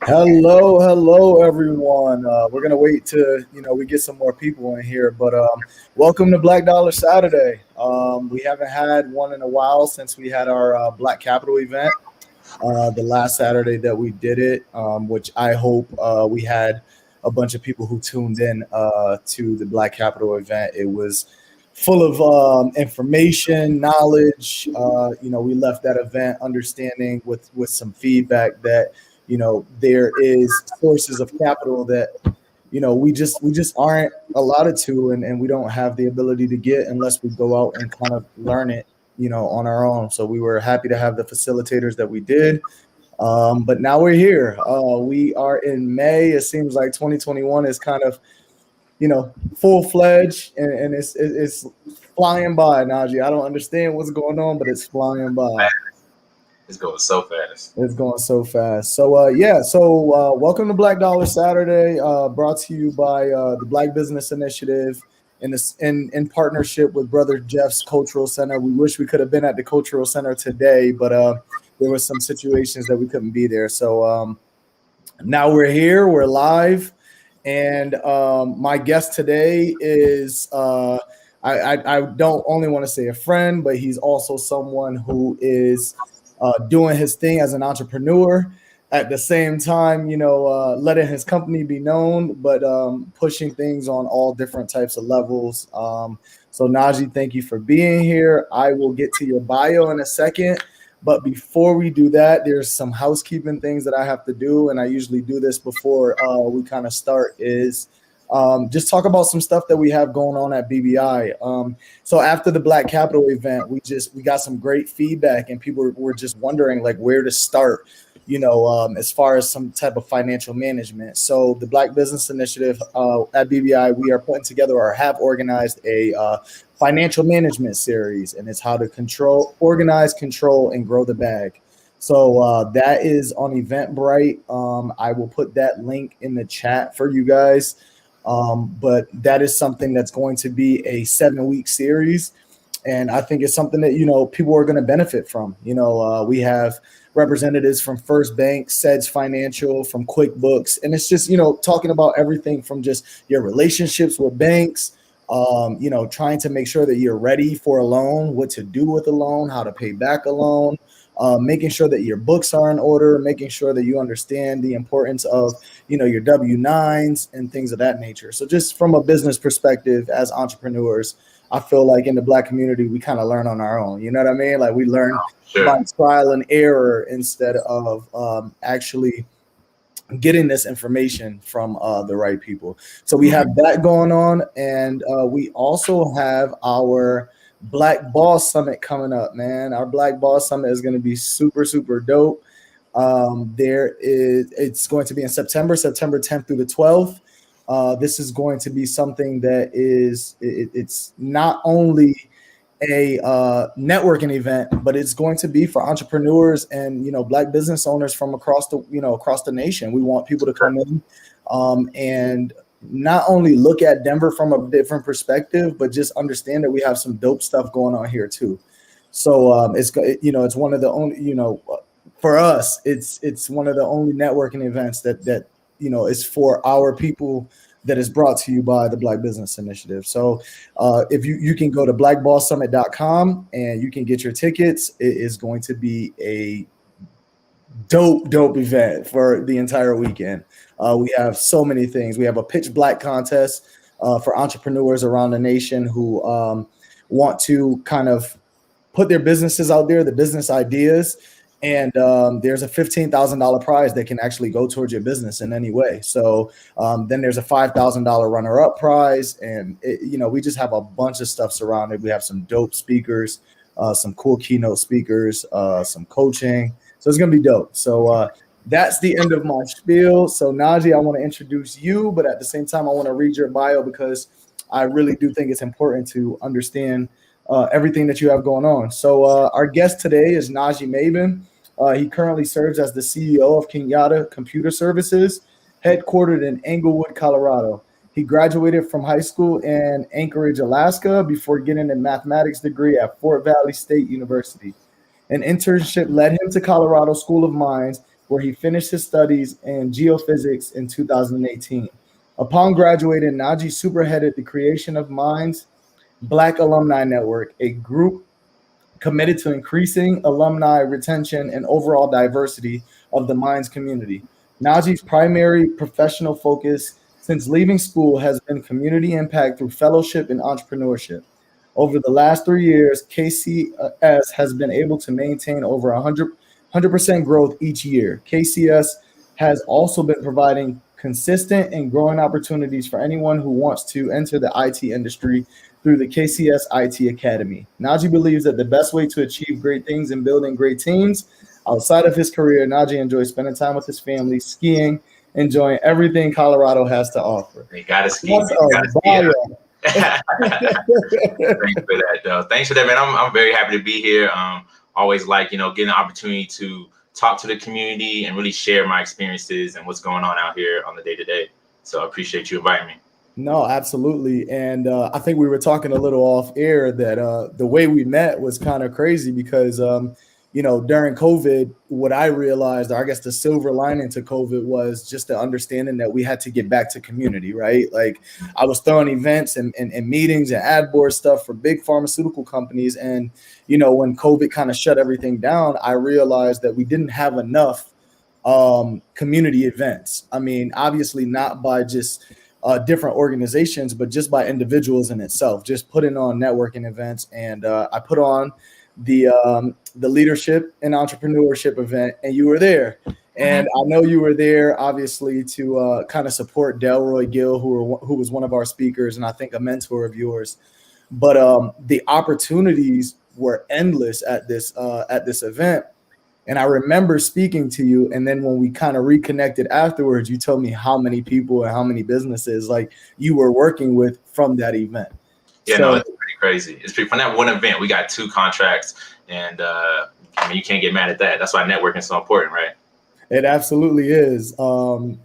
Hello, everyone. We're gonna wait to we get some more people in here, but welcome to Black Dollar Saturday. We haven't had one in a while since we had our Black Capital event, the last Saturday that we did it, which I hope we had a bunch of people who tuned in to the Black Capital event. It was full of information, knowledge. We left that event understanding with some feedback that there is sources of capital that we just aren't allotted to, and we don't have the ability to get unless we go out and kind of learn it on our own. So we were happy to have the facilitators that we did. But now we're here. We are in May. It seems like 2021 is kind of full fledged, and it's flying by. Naji, I don't understand what's going on, but it's flying by. It's going so fast. It's going so fast. So welcome to Black Dollar Saturday, brought to you by the Black Business Initiative in partnership with Brother Jeff's Cultural Center. We wish we could have been at the Cultural Center today, but there were some situations that we couldn't be there. So now we're here, we're live, and my guest today is I don't only want to say a friend, but he's also someone who is doing his thing as an entrepreneur, at the same time, letting his company be known, but pushing things on all different types of levels. So Naji, thank you for being here. I will get to your bio in a second, but before we do that, there's some housekeeping things that I have to do, and I usually do this before we kind of start, is just talk about some stuff that we have going on at BBI. So after the Black Capital event, we got some great feedback, and people were just wondering like where to start, as far as some type of financial management. So the Black Business Initiative at BBI, we are putting together or have organized a financial management series, and it's how to organize, control, and grow the bag. So that is on Eventbrite. I will put that link in the chat for you guys. But that is something that's going to be a 7-week series. And I think it's something that, people are going to benefit from. We have representatives from First Bank, SEDS Financial, from QuickBooks. And it's just, talking about everything from just your relationships with banks, trying to make sure that you're ready for a loan, what to do with a loan, how to pay back a loan, making sure that your books are in order, making sure that you understand the importance of, your W-9s and things of that nature. So just from a business perspective, as entrepreneurs, I feel like in the Black community, we kind of learn on our own. You know what I mean? Like we learn by trial and error instead of actually getting this information from the right people. So we have that going on. And we also have our Black Boss Summit coming up, man. Our Black Boss Summit is going to be super, super dope. It's going to be in September 10th through the 12th. This is going to be something that it's not only a networking event, but it's going to be for entrepreneurs and Black business owners from across the nation. We want people to come in and not only look at Denver from a different perspective, but just understand that we have some dope stuff going on here too. So it's one of the only, for us, it's one of the only networking events that is for our people, that is brought to you by the Black Business Initiative. So if you can go to blackbosssummit.com and you can get your tickets. It is going to be a dope event for the entire weekend. We have so many things. We have a Pitch Black contest for entrepreneurs around the nation who want to kind of put their businesses out there, the business ideas. And there's a $15,000 prize that can actually go towards your business in any way. So then there's a $5,000 runner-up prize. And, we just have a bunch of stuff surrounded. We have some dope speakers, some cool keynote speakers, some coaching. So it's going to be dope. So that's the end of my spiel. So Naji, I want to introduce you, but at the same time, I want to read your bio because I really do think it's important to understand everything that you have going on. So our guest today is Naji Mavin. He currently serves as the CEO of Kenyatta Computer Services, headquartered in Englewood, Colorado. He graduated from high school in Anchorage, Alaska, before getting a mathematics degree at Fort Valley State University. An internship led him to Colorado School of Mines, where he finished his studies in geophysics in 2018. Upon graduating, Naji spearheaded the creation of Minds Black Alumni Network, a group committed to increasing alumni retention and overall diversity of the Minds community. Naji's primary professional focus since leaving school has been community impact through fellowship and entrepreneurship. Over the last 3 years, KCS has been able to maintain over 100% growth each year. KCS has also been providing consistent and growing opportunities for anyone who wants to enter the IT industry through the KCS IT Academy. Naji believes that the best way to achieve great things and building great teams outside of his career, Naji enjoys spending time with his family, skiing, enjoying everything Colorado has to offer. You gotta ski. You gotta ski. Thanks for that, though. Thanks for that, man. I'm very happy to be here. Always like, getting an opportunity to talk to the community and really share my experiences and what's going on out here on the day-to-day. So I appreciate you inviting me. No, absolutely. And I think we were talking a little off air that the way we met was kind of crazy because, during COVID, what I realized, or I guess the silver lining to COVID was just the understanding that we had to get back to community, right? Like I was throwing events and meetings and ad board stuff for big pharmaceutical companies. And, when COVID kind of shut everything down, I realized that we didn't have enough community events. I mean, obviously not by just different organizations, but just by individuals in itself, just putting on networking events. And I put on the leadership and entrepreneurship event, and you were there. And I know you were there, obviously, to kind of support Delroy Gill, who was one of our speakers, and I think a mentor of yours. But the opportunities were endless at this event. And I remember speaking to you, and then when we kind of reconnected afterwards, you told me how many people and how many businesses like you were working with from that event. Yeah, no, it's pretty crazy. It's pretty from that one event. We got 2 contracts, and you can't get mad at that. That's why networking is so important, right? It absolutely is. So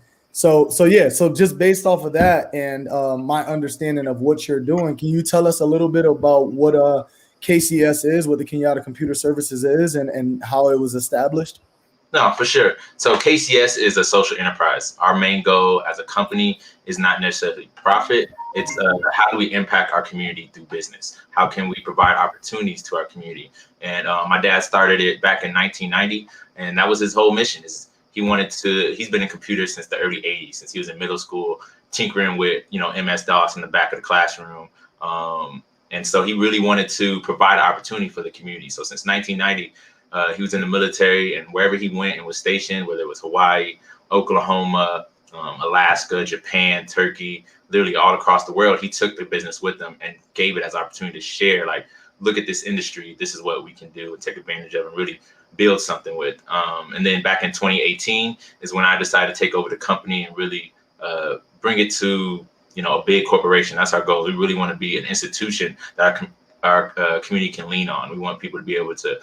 just based off of that and my understanding of what you're doing, can you tell us a little bit about what KCS is, what the Kenyatta Computer Services is, and how it was established? No, for sure. So KCS is a social enterprise. Our main goal as a company is not necessarily profit. It's how do we impact our community through business? How can we provide opportunities to our community? And my dad started it back in 1990, and that was his whole mission. He's been in computers since the early 80s, since he was in middle school, tinkering with, MS-DOS in the back of the classroom. And so he really wanted to provide an opportunity for the community. So since 1990, he was in the military, and wherever he went and was stationed, whether it was Hawaii, Oklahoma, Alaska, Japan, Turkey, literally all across the world, he took the business with him and gave it as an opportunity to share, like, look at this industry. This is what we can do and take advantage of and really build something with. And then back in 2018 is when I decided to take over the company and really bring it to a big corporation. That's our goal. We really want to be an institution that our community can lean on. We want people to be able to,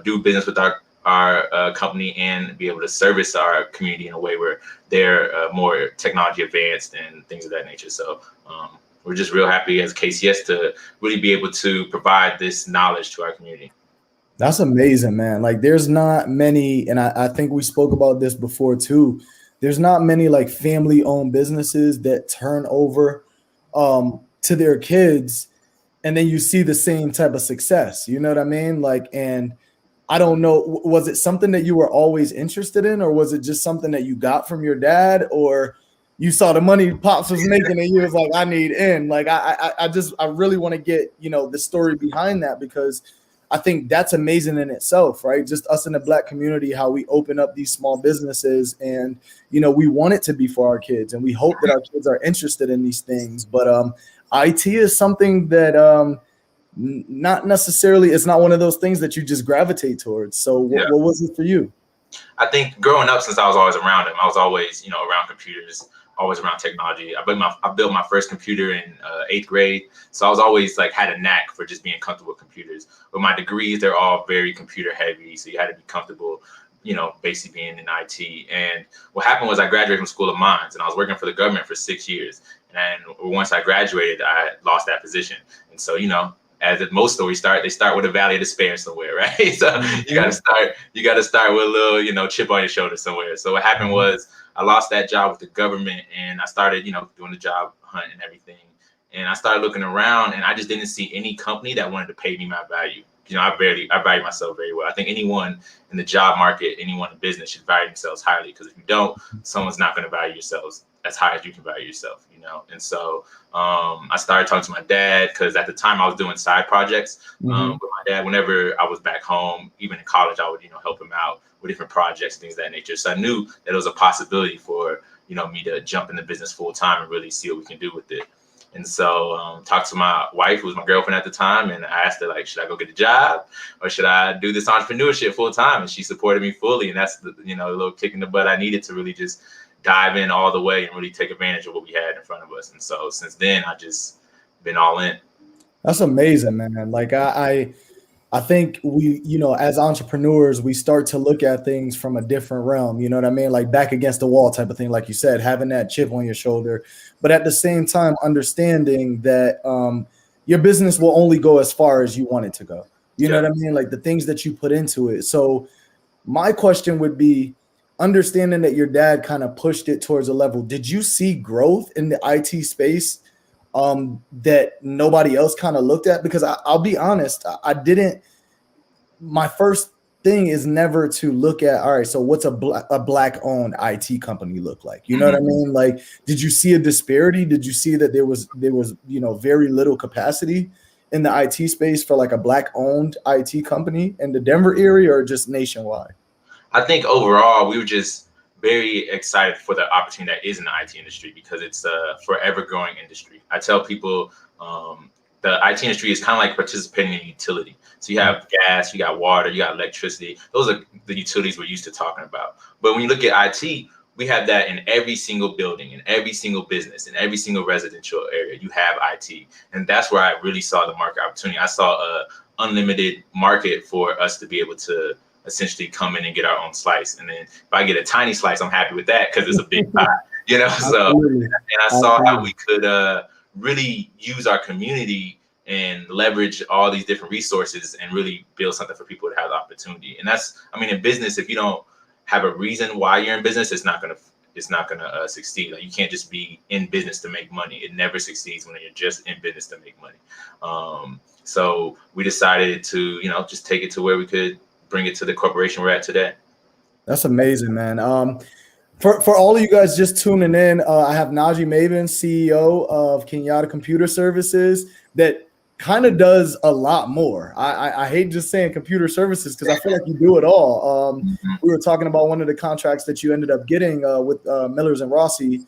do business with our company and be able to service our community in a way where they're more technology advanced and things of that nature. So we're just real happy as KCS to really be able to provide this knowledge to our community. That's amazing, man. Like there's not many, and I think we spoke about this before too. There's not many like family-owned businesses that turn over to their kids, and then you see the same type of success. You know what I mean? Like, and I don't know, was it something that you were always interested in, or was it just something that you got from your dad, or you saw the money Pops was making and you was like, I need in? Like, I really want to get, the story behind that, because I think that's amazing in itself, right? Just us in the Black community, how we open up these small businesses, and we want it to be for our kids, and we hope that our kids are interested in these things. But IT is something that not necessarily, it's not one of those things that you just gravitate towards. So what was it for you? I think growing up, since I was always around them, I was always around computers, always around technology. I built my first computer in 8th grade. So I was always like had a knack for just being comfortable with computers. But my degrees, they're all very computer heavy. So you had to be comfortable, basically being in IT. And what happened was I graduated from School of Mines, and I was working for the government for 6 years. And once I graduated, I lost that position. And so, as most stories start, they start with a valley of despair somewhere, right? So you got to start with a little, chip on your shoulder somewhere. So what happened was I lost that job with the government, and I started, doing the job hunt and everything. And I started looking around, and I just didn't see any company that wanted to pay me my value. I value myself very well. I think anyone in the job market, anyone in business should value themselves highly, because if you don't, someone's not going to value yourselves as high as you can value yourself, And so I started talking to my dad, because at the time I was doing side projects with my dad. Whenever I was back home, even in college, I would, help him out with different projects, things of that nature. So I knew that it was a possibility for, me to jump in the business full time and really see what we can do with it. And so talked to my wife, who was my girlfriend at the time, and I asked her, like, should I go get a job or should I do this entrepreneurship full time? And she supported me fully. And that's the, a little kick in the butt I needed to really just dive in all the way and really take advantage of what we had in front of us. And so since then, I just been all in. That's amazing, man. Like I think we, as entrepreneurs, we start to look at things from a different realm, you know what I mean? Like back against the wall type of thing, like you said, having that chip on your shoulder, but at the same time, understanding that your business will only go as far as you want it to go. You know what I mean? Like the things that you put into it. So my question would be, understanding that your dad kind of pushed it towards a level, did you see growth in the IT space that nobody else kind of looked at? Because I'll be honest, I didn't. My first thing is never to look at, all right, so what's a black owned IT company look like? You know what I mean? Like, did you see a disparity? Did you see that there was very little capacity in the IT space for like a black owned IT company in the Denver area, or just nationwide? I think overall we were just very excited for the opportunity that is in the IT industry, because it's a forever growing industry. I tell people the IT industry is kind of like participating in utility. So you have gas, you got water, you got electricity. Those are the utilities we're used to talking about. But when you look at IT, we have that in every single building, in every single business, in every single residential area. You have IT. And that's where I really saw the market opportunity. I saw a unlimited market for us to be able to essentially come in and get our own slice. And then if I get a tiny slice, I'm happy with that, because it's a big pie, So, and I saw how we could really use our community and leverage all these different resources and really build something for people to have the opportunity. And that's, in business, if you don't have a reason why you're in business, it's not gonna succeed. Like, you can't just be in business to make money. It never succeeds when you're just in business to make money. So we decided to, just take it to where we could bring it to the corporation we're at today. That's amazing, man. For all of you guys just tuning in, I have Naji Mavin, CEO of Kenyatta Computer Services, that kind of does a lot more. I hate just saying computer services, because I feel like you do it all. We were talking about one of the contracts that you ended up getting with Millers and Rossi,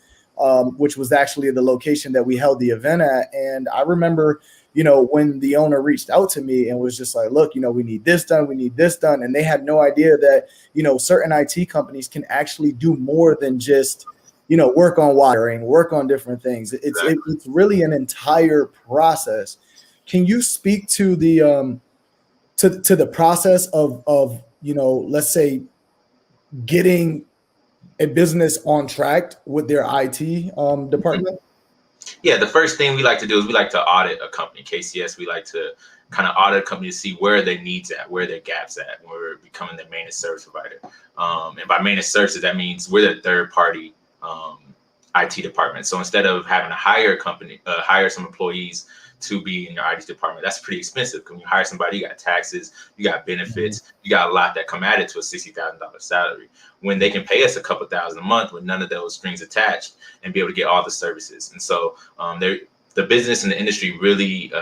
which was actually the location that we held the event at. And I remember, when the owner reached out to me and was just like, look, we need this done, we need this done. And they had no idea that, certain IT companies can actually do more than just, work on wiring, work on different things. It's really an entire process. Can you speak to the to the process of let's say getting a business on track with their IT department? Yeah, the first thing we like to do is we like to audit a company. KCS, we like to kind of audit a company to see where their needs at, where their gaps at, when we're becoming the managed service provider. And by managed services, that means we're the third party IT department. So instead of having to hire some employees to be in your IT department, that's pretty expensive. When you hire somebody, you got taxes, you got benefits, you got a lot that come added to a $60,000 salary, when they can pay us a couple thousand a month with none of those strings attached and be able to get all the services. And so the business and the industry really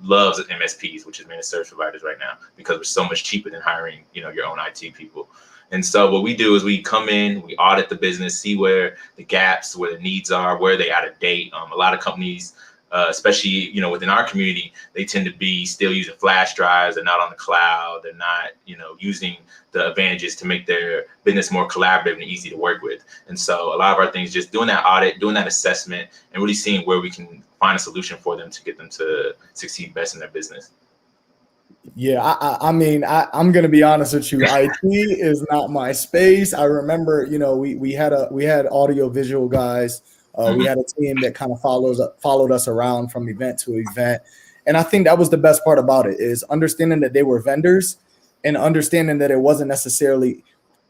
loves MSPs, which is managed service providers right now, because we're so much cheaper than hiring, your own IT people. And so what we do is we come in, we audit the business, see where the gaps, where the needs are, where they out of date. A lot of companies, especially, within our community, they tend to be still using flash drives. They're not on the cloud. They're not, using the advantages to make their business more collaborative and easy to work with. And so a lot of our things, just doing that audit, doing that assessment, and really seeing where we can find a solution for them to get them to succeed best in their business. Yeah, I'm going to be honest with you. IT is not my space. I remember, we had audio visual guys. We had a team that kind of followed us around from event to event. And I think that was the best part about it, is understanding that they were vendors and understanding that it wasn't necessarily,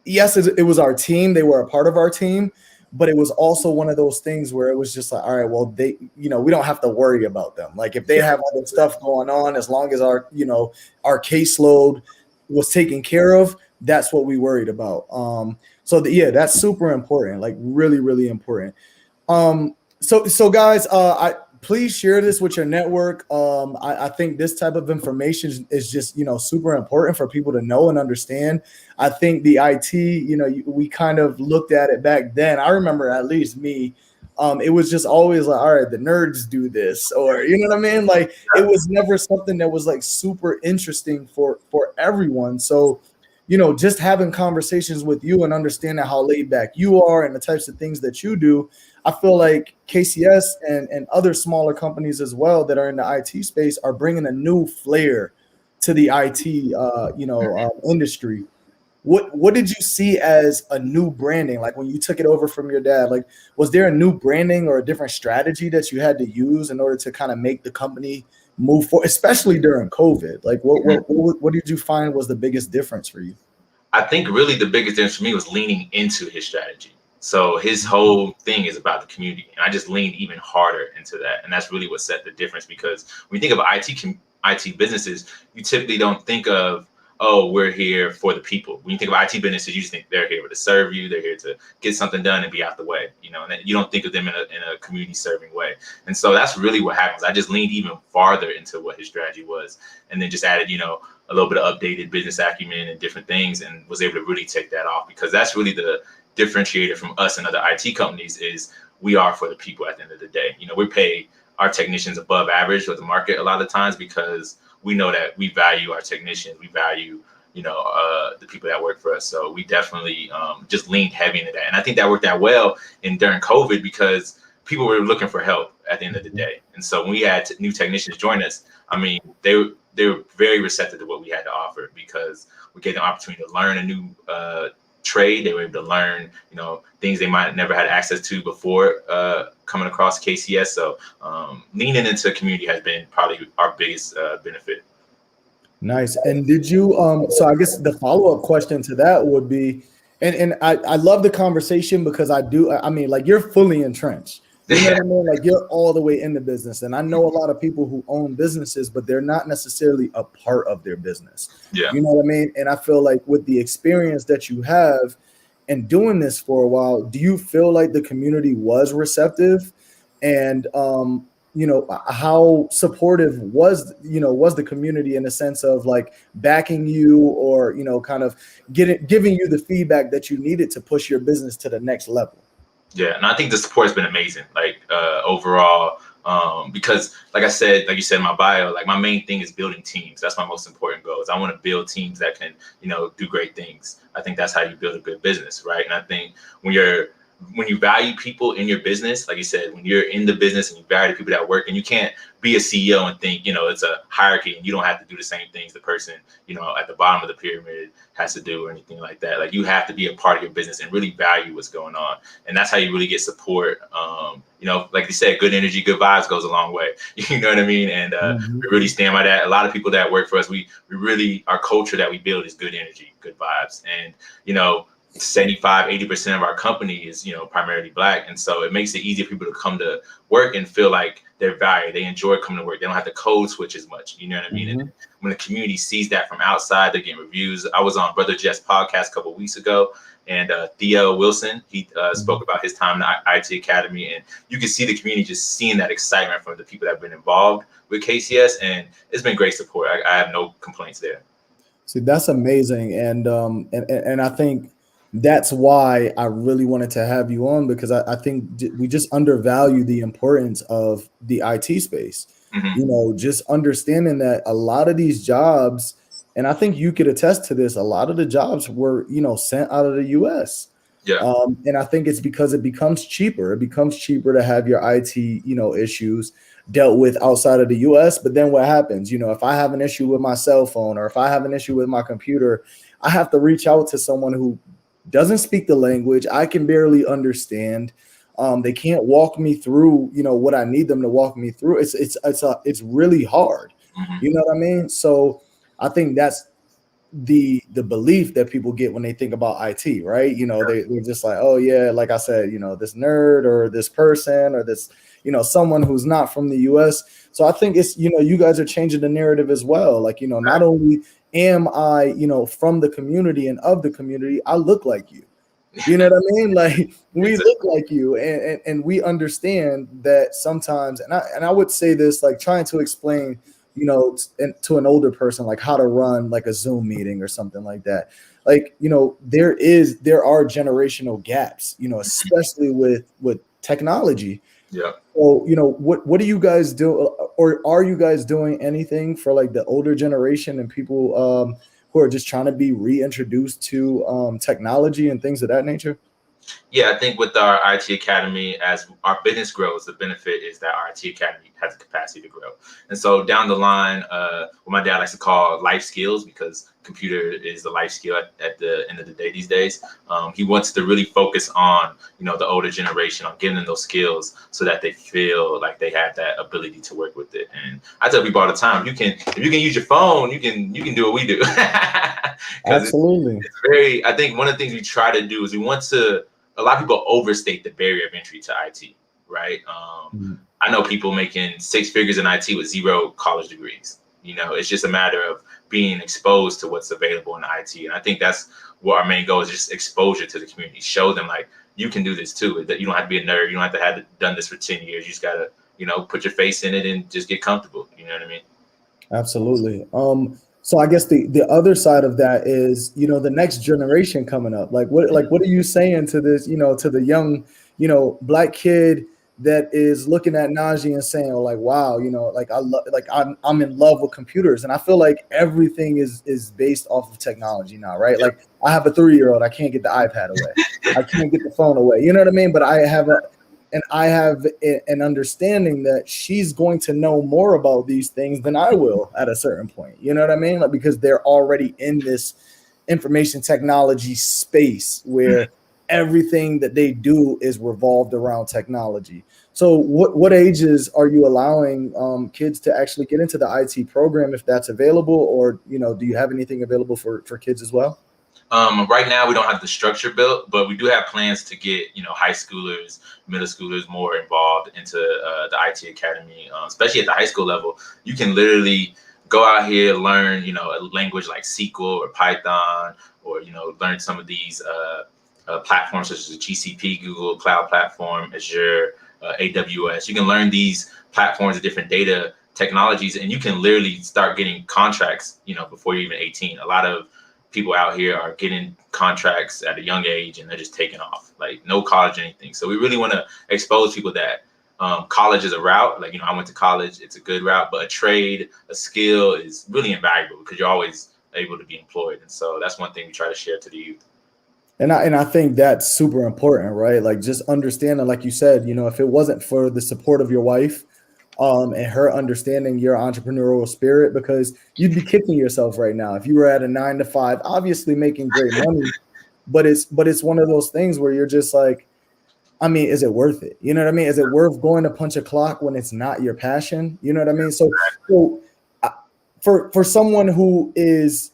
yes, it was our team. They were a part of our team, but it was also one of those things where it was just like, all right, well, they, we don't have to worry about them. Like if they have other stuff going on, as long as our caseload was taken care of, that's what we worried about. That's super important, like really, really important. So guys, please share this with your network. I think this type of information is just, super important for people to know and understand. I think the IT, we kind of looked at it back then. I remember, at least me, it was just always like, all right, the nerds do this, or, you know what I mean? Like it was never something that was like super interesting for everyone. So, just having conversations with you and understanding how laid back you are and the types of things that you do, I feel like KCS and other smaller companies as well that are in the IT space are bringing a new flair to the IT, industry. What did you see as a new branding? Like when you took it over from your dad, like was there a new branding or a different strategy that you had to use in order to kind of make the company move forward, especially during COVID? Like what did you find was the biggest difference for you? I think really the biggest difference for me was leaning into his strategy. So his whole thing is about the community, and I just leaned even harder into that, and that's really what set the difference. Because when you think of IT businesses, you typically don't think of, oh, we're here for the people. When you think of IT businesses, you just think they're here to serve you, they're here to get something done and be out the way, and you don't think of them in a community serving way. And so that's really what happens. I just leaned even farther into what his strategy was, and then just added, a little bit of updated business acumen and different things, and was able to really take that off, because that's really the differentiator from us and other IT companies is we are for the people at the end of the day. We pay our technicians above average with the market a lot of times because we know that we value our technicians, we value, the people that work for us. So we definitely just leaned heavy into that. And I think that worked out well during COVID because people were looking for help at the end of the day. And so when we had new technicians join us, I mean, they were very receptive to what we had to offer because we gave them opportunity to learn a new trade. They were able to learn, things they might never had access to before coming across KCS. So leaning into the community has been probably our biggest benefit. Nice. And did you, so I guess the follow-up question to that would be, and I love the conversation because like you're fully entrenched. You know what I mean? Like you're all the way in the business. And I know a lot of people who own businesses, but they're not necessarily a part of their business. Yeah. You know what I mean? And I feel like with the experience that you have and doing this for a while, do you feel like the community was receptive? And, how supportive was the community in the sense of like backing you or, kind of giving you the feedback that you needed to push your business to the next level? Yeah, and I think the support has been amazing, like overall, because like you said in my bio, like my main thing is building teams. That's my most important goal. Is I want to build teams that can, do great things. I think that's how you build a good business, right? And I think when you value people in your business, like you said, when you're in the business and you value the people that work, and you can't be a CEO and think, it's a hierarchy and you don't have to do the same things the person, at the bottom of the pyramid has to do or anything like that. Like you have to be a part of your business and really value what's going on. And that's how you really get support. Like you said, good energy, good vibes goes a long way. You know what I mean? And we really stand by that. A lot of people that work for us, we really, our culture that we build is good energy, good vibes. And, 75-80% of our company is primarily Black, and so it makes it easier for people to come to work and feel like they're valued. They enjoy coming to work. They don't have to code switch as much. You know what I mean? And when the community sees that from outside, they're getting reviews. I was on Brother Jeff's podcast a couple of weeks ago, and Theo Wilson, he spoke about his time in the IT Academy, and you can see the community just seeing that excitement from the people that have been involved with KCS, and it's been great support. I have no complaints there. See, that's amazing, and I think that's why I really wanted to have you on, because I think we just undervalue the importance of the IT space. Just understanding that a lot of these jobs, and I think you could attest to this, a lot of the jobs were, sent out of the US. Yeah. And I think it's because it becomes cheaper. It becomes cheaper to have your IT, issues dealt with outside of the US. But then what happens? If I have an issue with my cell phone or if I have an issue with my computer, I have to reach out to someone who doesn't speak the language I can barely understand. They can't walk me through, what I need them to walk me through. It's really hard. Mm-hmm. You know what I mean? So I think that's the belief that people get when they think about IT, right? They're just like, oh yeah, like I said, this nerd or this person or this, someone who's not from the US. So I think it's, you guys are changing the narrative as well. Like, not only am I, from the community and of the community, I look like you. You know what I mean? Like, we look like you, and we understand that sometimes, and I would say this, like, trying to explain, to an older person, like how to run like a Zoom meeting or something like that. Like, there are generational gaps, especially with technology. Yeah. So, what do you guys do, or are you guys doing anything for like the older generation and people who are just trying to be reintroduced to technology and things of that nature? Yeah, I think with our IT Academy, as our business grows, the benefit is that our IT Academy has the capacity to grow. And so down the line, what my dad likes to call life skills, because computer is the life skill at the end of the day these days. He wants to really focus on, the older generation, on giving them those skills so that they feel like they have that ability to work with it. And I tell people all the time, if you can use your phone, you can do what we do. Absolutely. It's very, I think one of the things we try to do is a lot of people overstate the barrier of entry to IT, right? I know people making six figures in IT with 0 college degrees. It's just a matter of being exposed to what's available in IT. And I think that's what our main goal is, just exposure to the community. Show them like, you can do this too. That you don't have to be a nerd. You don't have to have done this for 10 years. You just got to, put your face in it and just get comfortable. You know what I mean? Absolutely. So I guess the other side of that is, the next generation coming up. Like what are you saying to this, to the young, Black kid that is looking at Naji and saying, like, wow, I'm in love with computers. And I feel like everything is based off of technology now, right? Like, I have a 3-year-old, I can't get the iPad away. I can't get the phone away. You know what I mean? But I have an understanding that she's going to know more about these things than I will at a certain point. You know what I mean? Like, because they're already in this information technology space where everything that they do is revolved around technology. So what ages are you allowing kids to actually get into the IT program, if that's available, or, do you have anything available for kids as well? Right now, we don't have the structure built, but we do have plans to get, high schoolers, middle schoolers more involved into the IT Academy, especially at the high school level. You can literally go out here, learn, a language like SQL or Python, or, learn some of these platforms such as the GCP, Google Cloud Platform, Azure, AWS. You can learn these platforms of different data technologies, and you can literally start getting contracts, before you're even 18. A lot of people out here are getting contracts at a young age and they're just taking off, like no college or anything. So we really want to expose people that college is a route. Like, I went to college, it's a good route, but a trade, a skill is really invaluable because you're always able to be employed. And so that's one thing we try to share to the youth. And I think that's super important, right? Like, just understanding, like you said, if it wasn't for the support of your wife, and her understanding your entrepreneurial spirit, because you'd be kicking yourself right now if you were at a 9-to-5, obviously making great money, but it's one of those things where you're just like, I mean, is it worth it? You know what I mean? Is it worth going to punch a clock when it's not your passion? You know what I mean? So for someone who is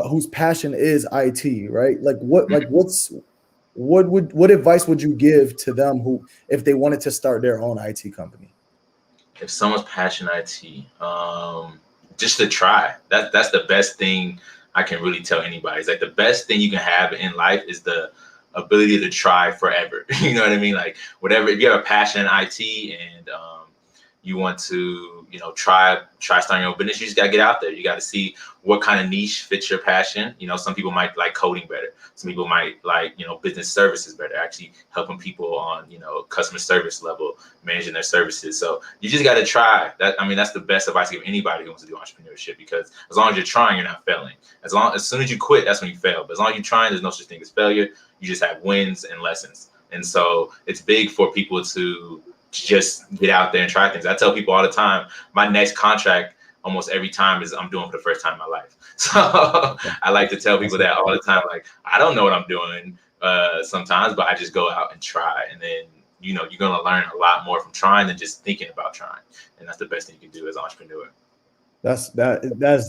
whose passion is IT, right? Like what advice would you give to them who, if they wanted to start their own IT company? If someone's passionate IT, just to try. That's the best thing I can really tell anybody. It's like the best thing you can have in life is the ability to try forever. You know what I mean? Like, whatever, if you have a passion in IT and you want to, try starting your own business, you just gotta get out there. You gotta see what kind of niche fits your passion. Some people might like coding better. Some people might like, business services better, actually helping people on, customer service level, managing their services. So you just gotta try that. I mean, that's the best advice I give anybody who wants to do entrepreneurship, because as long as you're trying, you're not failing. As soon as you quit, that's when you fail. But as long as you're trying, there's no such thing as failure. You just have wins and lessons. And so it's big for people to just get out there and try things. I tell people all the time, my next contract almost every time is I'm doing for the first time in my life. So I like to tell people that all the time, like, I don't know what I'm doing sometimes, but I just go out and try. And then, you're going to learn a lot more from trying than just thinking about trying. And that's the best thing you can do as an entrepreneur. That's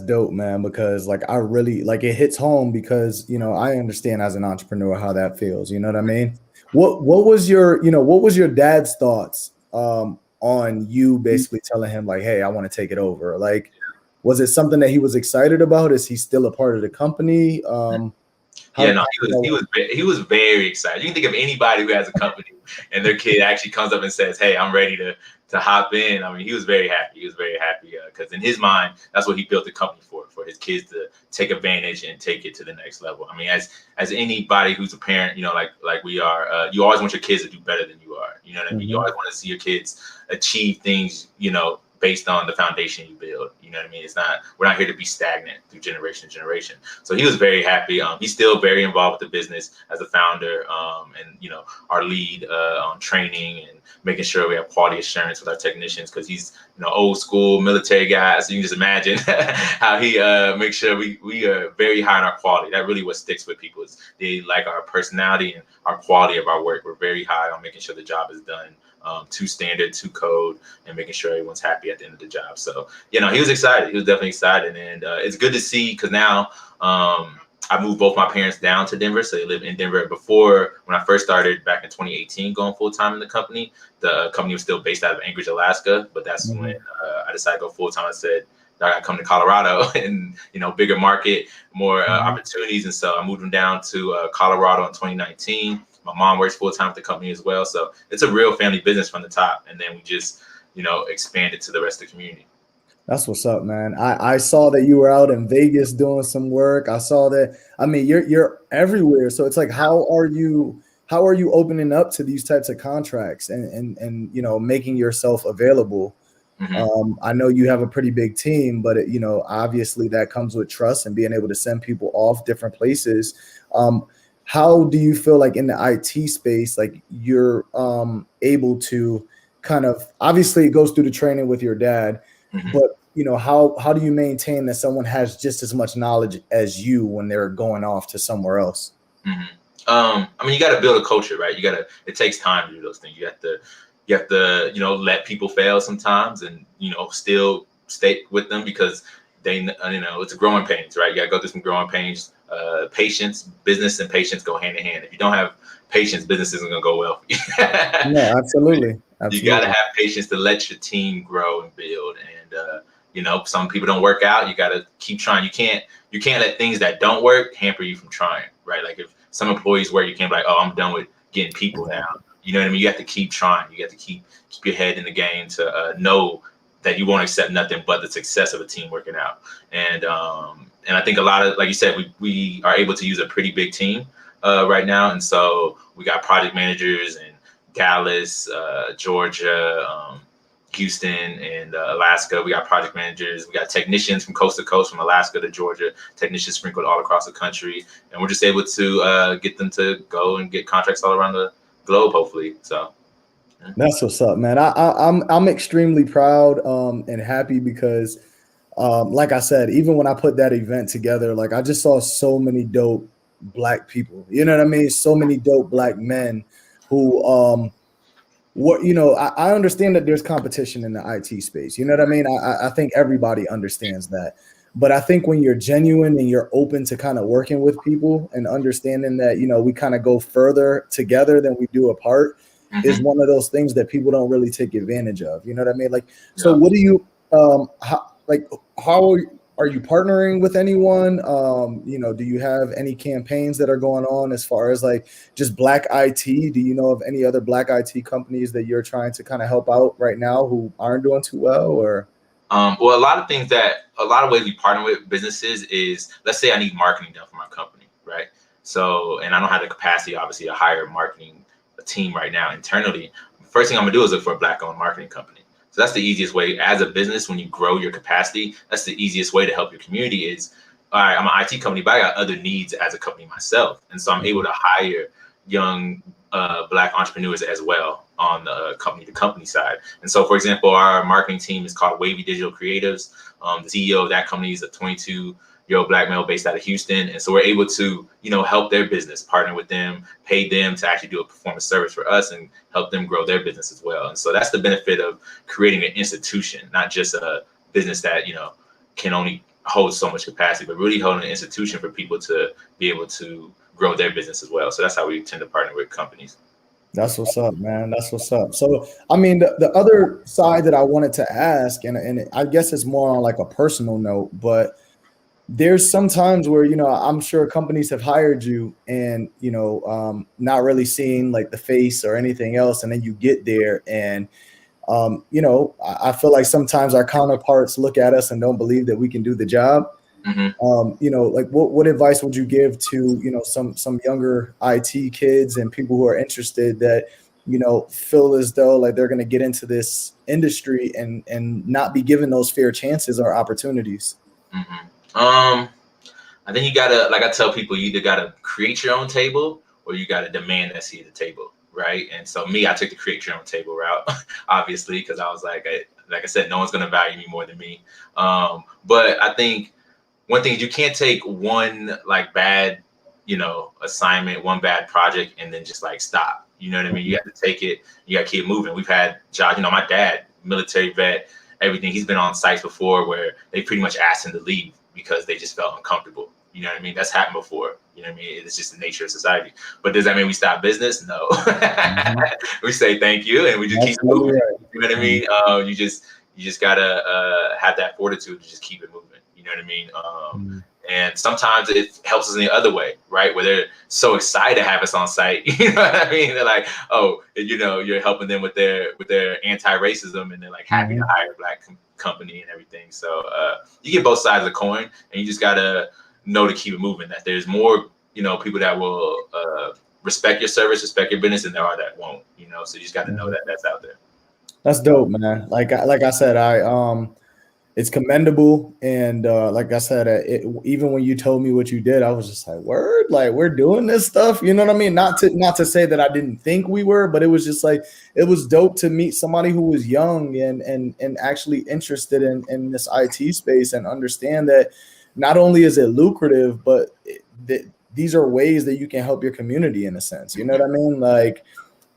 dope, man, because like I really like it hits home because I understand as an entrepreneur how that feels. You know what I mean? What was your dad's thoughts on you basically telling him like, hey, I want to take it over? Like, was it something that he was excited about? Is he still a part of the company? He was very excited. You can think of anybody who has a company and their kid actually comes up and says, "Hey, I'm ready to hop in." I mean, he was very happy. He was very happy because in his mind, that's what he built the company for his kids to take advantage and take it to the next level. I mean, as anybody who's a parent, like we are, you always want your kids to do better than you are. You know what I mean? You always want to see your kids achieve things, based on the foundation you build. You know what I mean? We're not here to be stagnant through generation to generation. So he was very happy. He's still very involved with the business as a founder, and our lead on training and making sure we have quality assurance with our technicians, because he's old school military guy. So you can just imagine how he makes sure we are very high on our quality. That really what sticks with people is they like our personality and our quality of our work. We're very high on making sure the job is done to standard, to code, and making sure everyone's happy at the end of the job. So, he was excited. He was definitely excited. And it's good to see, because now I moved both my parents down to Denver. So they live in Denver. Before, when I first started back in 2018, going full-time in the company was still based out of Anchorage, Alaska. But that's when I decided to go full-time. I said, I got to come to Colorado and, bigger market, more opportunities. And so I moved them down to Colorado in 2019. My mom works full-time with the company as well. So it's a real family business from the top. And then we just, expanded to the rest of the community. That's what's up, man. I saw that you were out in Vegas doing some work. I saw that. I mean, you're everywhere. So it's like, how are you opening up to these types of contracts and making yourself available? I know you have a pretty big team, but obviously that comes with trust and being able to send people off different places. How do you feel like in the IT space, like you're able to kind of, obviously it goes through the training with your dad, but how do you maintain that someone has just as much knowledge as you when they're going off to somewhere else? I mean, you got to build a culture, right? It takes time to do those things. You have to let people fail sometimes and, still stay with them, because they, it's a growing pains, right? You got to go through some growing pains. Business and patience go hand in hand. If you don't have patience, business isn't going to go well for you. No, absolutely. You got to have patience to let your team grow and build. And, some people don't work out. You got to keep trying. You can't let things that don't work hamper you from trying, right? Like if some employees work, you can't be like, oh, I'm done with getting people now. You know what I mean? You have to keep trying. You have to keep your head in the game to know that you won't accept nothing but the success of a team working out. And I think a lot of, like you said, we are able to use a pretty big team right now. And so we got project managers in Dallas, Georgia, Houston, and Alaska. We got project managers. We got technicians from coast to coast, from Alaska to Georgia, technicians sprinkled all across the country. And we're just able to get them to go and get contracts all around the globe, hopefully. So. That's what's up, man. I'm extremely proud and happy because, like I said, even when I put that event together, like I just saw so many dope Black people. You know what I mean? So many dope Black men who, I understand that there's competition in the IT space. You know what I mean? I think everybody understands that. But I think when you're genuine and you're open to kind of working with people and understanding that, we kind of go further together than we do apart, is one of those things that people don't really take advantage of. You know what I mean? Like, so what do you, how are you partnering with anyone? Do you have any campaigns that are going on as far as like just Black IT? Do you know of any other Black IT companies that you're trying to kind of help out right now who aren't doing too well? Or well, a lot of ways we partner with businesses is, let's say I need marketing done for my company, right? So, and I don't have the capacity, obviously, to hire a team right now internally. First thing I'm gonna do is look for a Black-owned marketing company. So that's the easiest way as a business. When you grow your capacity, that's the easiest way to help your community is, all right, I'm an IT company, but I got other needs as a company myself. And so I'm able to hire young Black entrepreneurs as well on the company side. And so, for example, our marketing team is called Wavy Digital Creatives. The CEO of that company is a 22 Black male based out of Houston. And so we're able to, help their business, partner with them, pay them to actually do a performance service for us and help them grow their business as well. And so that's the benefit of creating an institution, not just a business that, can only hold so much capacity, but really holding an institution for people to be able to grow their business as well. So that's how we tend to partner with companies. That's what's up, man. That's what's up. So, I mean, the other side that I wanted to ask, and I guess it's more on like a personal note, but there's some times where, I'm sure companies have hired you and, not really seeing like the face or anything else. And then you get there and, I feel like sometimes our counterparts look at us and don't believe that we can do the job. Like what advice would you give to, some younger IT kids and people who are interested that, feel as though like they're going to get into this industry and not be given those fair chances or opportunities? I think you gotta, like I tell people, you either gotta create your own table or you gotta demand that seat at the table, right? And so I took the create your own table route, obviously, because I was like I said, no one's gonna value me more than me. But I think one thing is you can't take one like bad, assignment, one bad project, and then just like stop. You know what I mean? You have to take it. You got to keep moving. We've had jobs. My dad, military vet, everything. He's been on sites before where they pretty much asked him to leave because they just felt uncomfortable. You know what I mean? That's happened before. You know what I mean? It's just the nature of society. But does that mean we stop business? No. We say thank you and we just keep moving. Right. You know what I mean? You just gotta have that fortitude to just keep it moving. You know what I mean? And sometimes it helps us in the other way, right? Where they're so excited to have us on site. You know what I mean? They're like, oh, you're helping them with their anti-racism, and they're like happy to hire a Black company and everything. So you get both sides of the coin, and you just gotta know to keep it moving. That there's more, people that will respect your service, respect your business, and there are that won't. So you just gotta know that that's out there. That's dope, man. Like I said, it's commendable. And like I said, even when you told me what you did, I was just like, word, like we're doing this stuff. You know what I mean? Not to say that I didn't think we were, but it was just like, it was dope to meet somebody who was young and actually interested in this IT space and understand that not only is it lucrative, but these are ways that you can help your community in a sense. You know what I mean? Like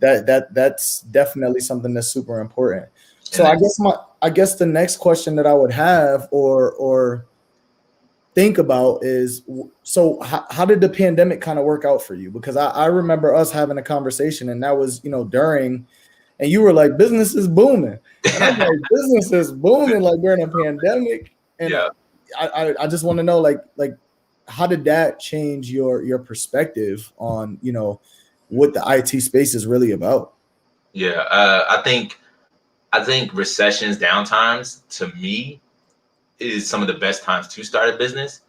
that's definitely something that's super important. So I guess the next question that I would have or think about is, so how did the pandemic kind of work out for you? Because I remember us having a conversation, and that was, during, and you were like, business is booming. And I'm like, business is booming like during a pandemic. And yeah. I just want to know, like how did that change your perspective on, what the IT space is really about? Yeah, I think recessions, downtimes, to me, is some of the best times to start a business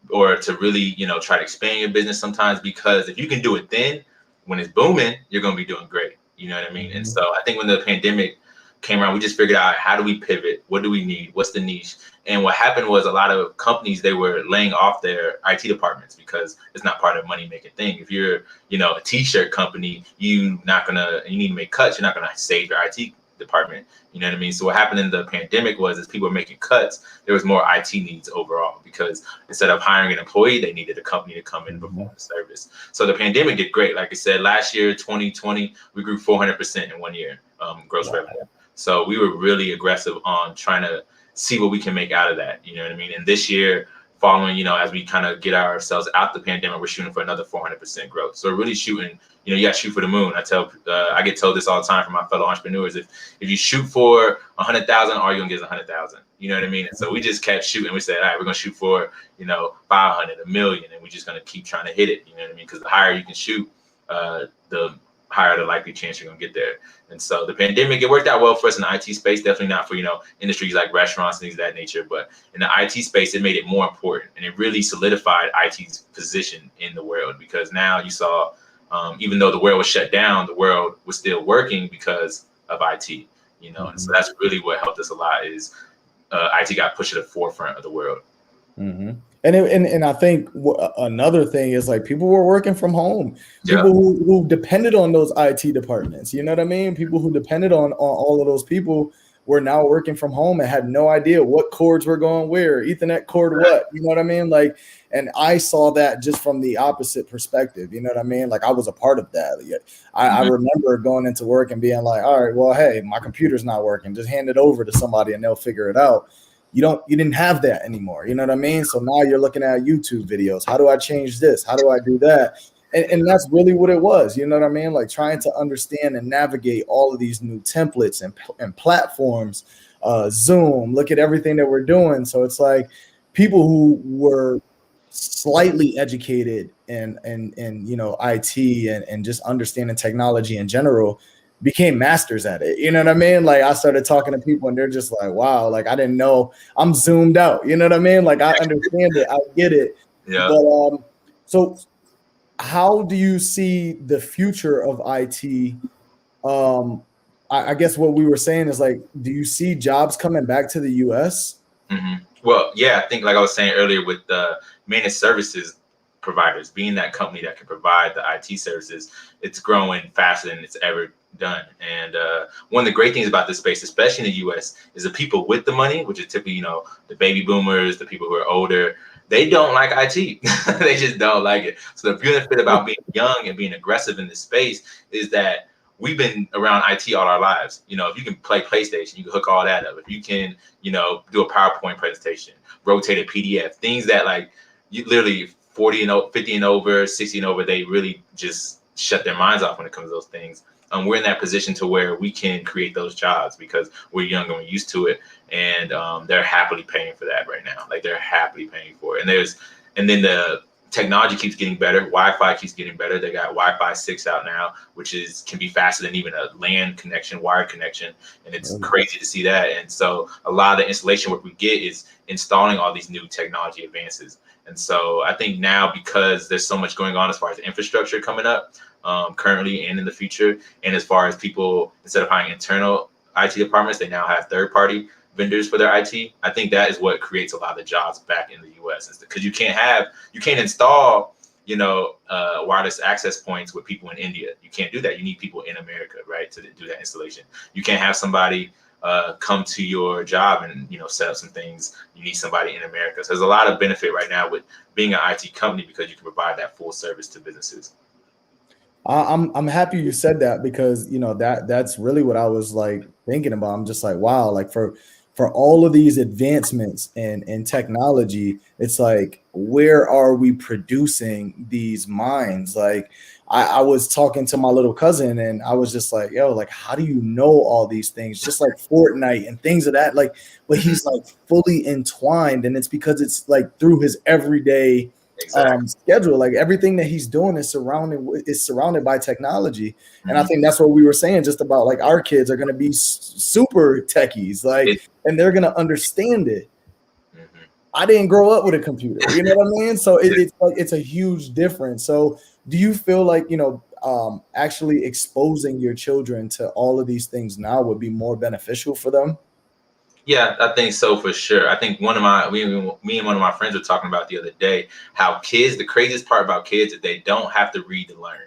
or to really, try to expand your business sometimes, because if you can do it then, when it's booming, you're going to be doing great. You know what I mean? And so I think when the pandemic came around, we just figured out, how do we pivot? What do we need? What's the niche? And what happened was a lot of companies, they were laying off their IT departments because it's not part of a money-making thing. If you're, a t-shirt company, you need to make cuts. You're not going to save your IT department. You know what I mean? So what happened in the pandemic was, as people were making cuts, there was more IT needs overall, because instead of hiring an employee, they needed a company to come in and perform the service. So the pandemic did great. Like I said, last year, 2020, we grew 400% in 1 year, gross revenue. So we were really aggressive on trying to see what we can make out of that. You know what I mean? And this year, following, as we kind of get ourselves out the pandemic, we're shooting for another 400% growth. So we're really shooting, you got to shoot for the moon. I get told this all the time from my fellow entrepreneurs. If you shoot for 100,000, all you're gonna get is 100,000. You know what I mean? And so we just kept shooting. We said, all right, we're gonna shoot for 500, a million, and we're just gonna keep trying to hit it. You know what I mean? Because the higher you can shoot, the higher the likely chance you're gonna get there. And so the pandemic, it worked out well for us in the IT space. Definitely not for industries like restaurants and things of that nature, but in the IT space, it made it more important, and it really solidified IT's position in the world, because now you saw. Even though the world was shut down, the world was still working because of IT, and so that's really what helped us a lot, is IT got pushed to the forefront of the world. Mm-hmm. And I think another thing is, like, people were working from home. People who depended on those IT departments, you know what I mean? People who depended on all of those people were now working from home and had no idea what cords were going where, Ethernet cord what, you know what I mean? Like, and I saw that just from the opposite perspective, you know what I mean? Like I was a part of that. I remember going into work and being like, all right, well, hey, my computer's not working. Just hand it over to somebody and they'll figure it out. You didn't have that anymore. You know what I mean? So now you're looking at YouTube videos. How do I change this? How do I do that? And that's really what it was. You know what I mean? Like trying to understand and navigate all of these new templates and platforms, Zoom, look at everything that we're doing. So it's like people who were slightly educated in IT and just understanding technology in general became masters at it. You know what I mean? Like I started talking to people and they're just like, wow, like I didn't know, I'm zoomed out. You know what I mean? Like I understand it, I get it. Yeah. But so how do you see the future of IT? I guess what we were saying is like, do you see jobs coming back to the US? Mm-hmm. Well, yeah, I think like I was saying earlier with the managed services providers being that company that can provide the IT services, it's growing faster than it's ever done. And one of the great things about this space, especially in the US, is the people with the money, which is typically, the baby boomers, the people who are older, they don't like IT. They just don't like it. So the benefit about being young and being aggressive in this space is that we've been around IT all our lives. If you can play PlayStation, you can hook all that up. If you can, do a PowerPoint presentation, rotate a PDF, things that like you literally 40 and 50 and over, 60 and over, they really just shut their minds off when it comes to those things. We're in that position to where we can create those jobs because we're young and we're used to it. And they're happily paying for that right now. Like they're happily paying for it. And then the technology keeps getting better. Wi-Fi keeps getting better. They got Wi-Fi 6 out now, which can be faster than even a LAN connection, wired connection. And it's crazy to see that. And so a lot of the installation work we get is installing all these new technology advances. And so I think now, because there's so much going on as far as infrastructure coming up currently and in the future, and as far as people, instead of hiring internal IT departments, they now have third-party vendors for their IT. I think that is what creates a lot of the jobs back in the US, because you can't install, wireless access points with people in India. You can't do that. You need people in America, right, to do that installation. You can't have somebody come to your job and set up some things. You need somebody in America. So there's a lot of benefit right now with being an IT company because you can provide that full service to businesses. I'm happy you said that because that's really what I was like thinking about. I'm just like, wow, like for all of these advancements in technology, it's like, where are we producing these minds? Like I was talking to my little cousin and I was just like, yo, like, how do you know all these things? Just like Fortnite and things of that, like, but he's like fully entwined, and it's because it's like through his everyday schedule. Like everything that he's doing is surrounded by technology. And I think that's what we were saying just about like our kids are going to be super techies, like, and they're going to understand it. I didn't grow up with a computer, you know what I mean? So it's a huge difference. So do you feel like, actually exposing your children to all of these things now would be more beneficial for them? Yeah, I think so for sure. I think me and one of my friends were talking about the other day how the craziest part about kids is they don't have to read to learn.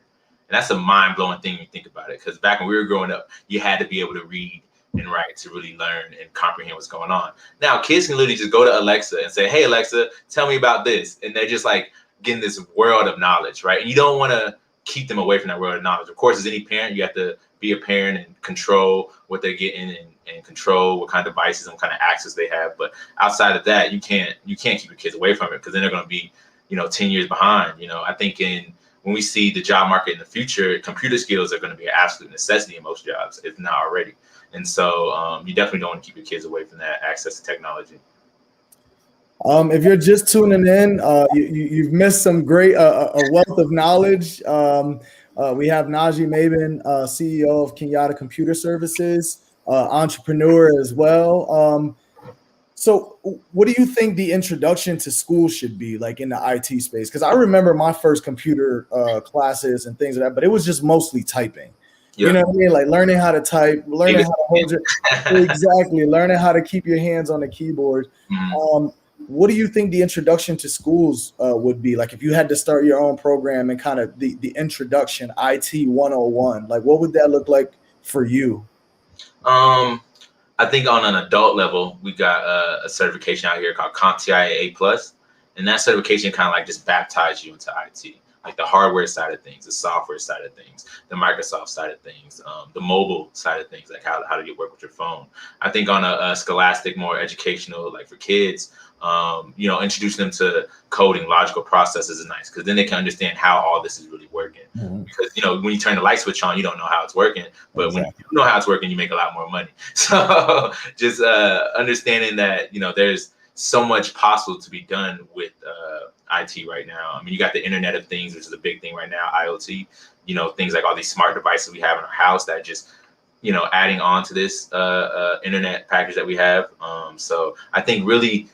And that's a mind-blowing thing when you think about it. Because back when we were growing up, you had to be able to read and write to really learn and comprehend what's going on. Now kids can literally just go to Alexa and say, hey, Alexa, tell me about this. And they're just like getting this world of knowledge, right? And you don't want to keep them away from that world of knowledge. Of course, as any parent, you have to be a parent and control what they're getting and control what kind of devices and what kind of access they have. But outside of that, you can't keep your kids away from it, because then they're going to be, 10 years behind. I think when we see the job market in the future, computer skills are going to be an absolute necessity in most jobs, if not already. And so you definitely don't want to keep your kids away from that access to technology. If you're just tuning in, you've missed some great a wealth of knowledge. We have Naji Mavin, CEO of Kenyatta Computer Services, entrepreneur as well. So what do you think the introduction to school should be like in the IT space? Because I remember my first computer classes and things like that, but it was just mostly typing. Yeah. You know what I mean? Like learning how to type, learning how to hold exactly, learning how to keep your hands on the keyboard. Mm-hmm. What do you think the introduction to schools would be? Like if you had to start your own program and kind of the introduction, IT 101, like what would that look like for you? I think on an adult level, we got a certification out here called CompTIA A+, and that certification kind of like just baptized you into IT, like the hardware side of things, the software side of things, the Microsoft side of things, the mobile side of things, like how do you work with your phone. I think on a scholastic, more educational, like for kids, introducing them to coding, logical processes is nice because then they can understand how all this is really working. Mhm. Because when you turn the light switch on, you don't know how it's working, but Exactly. when you know how it's working, you make a lot more money. So just understanding that there's so much possible to be done with IT right now. I mean, you got the Internet of Things, which is a big thing right now, IoT. Things like all these smart devices we have in our house that just adding on to this internet package that we have. So I think really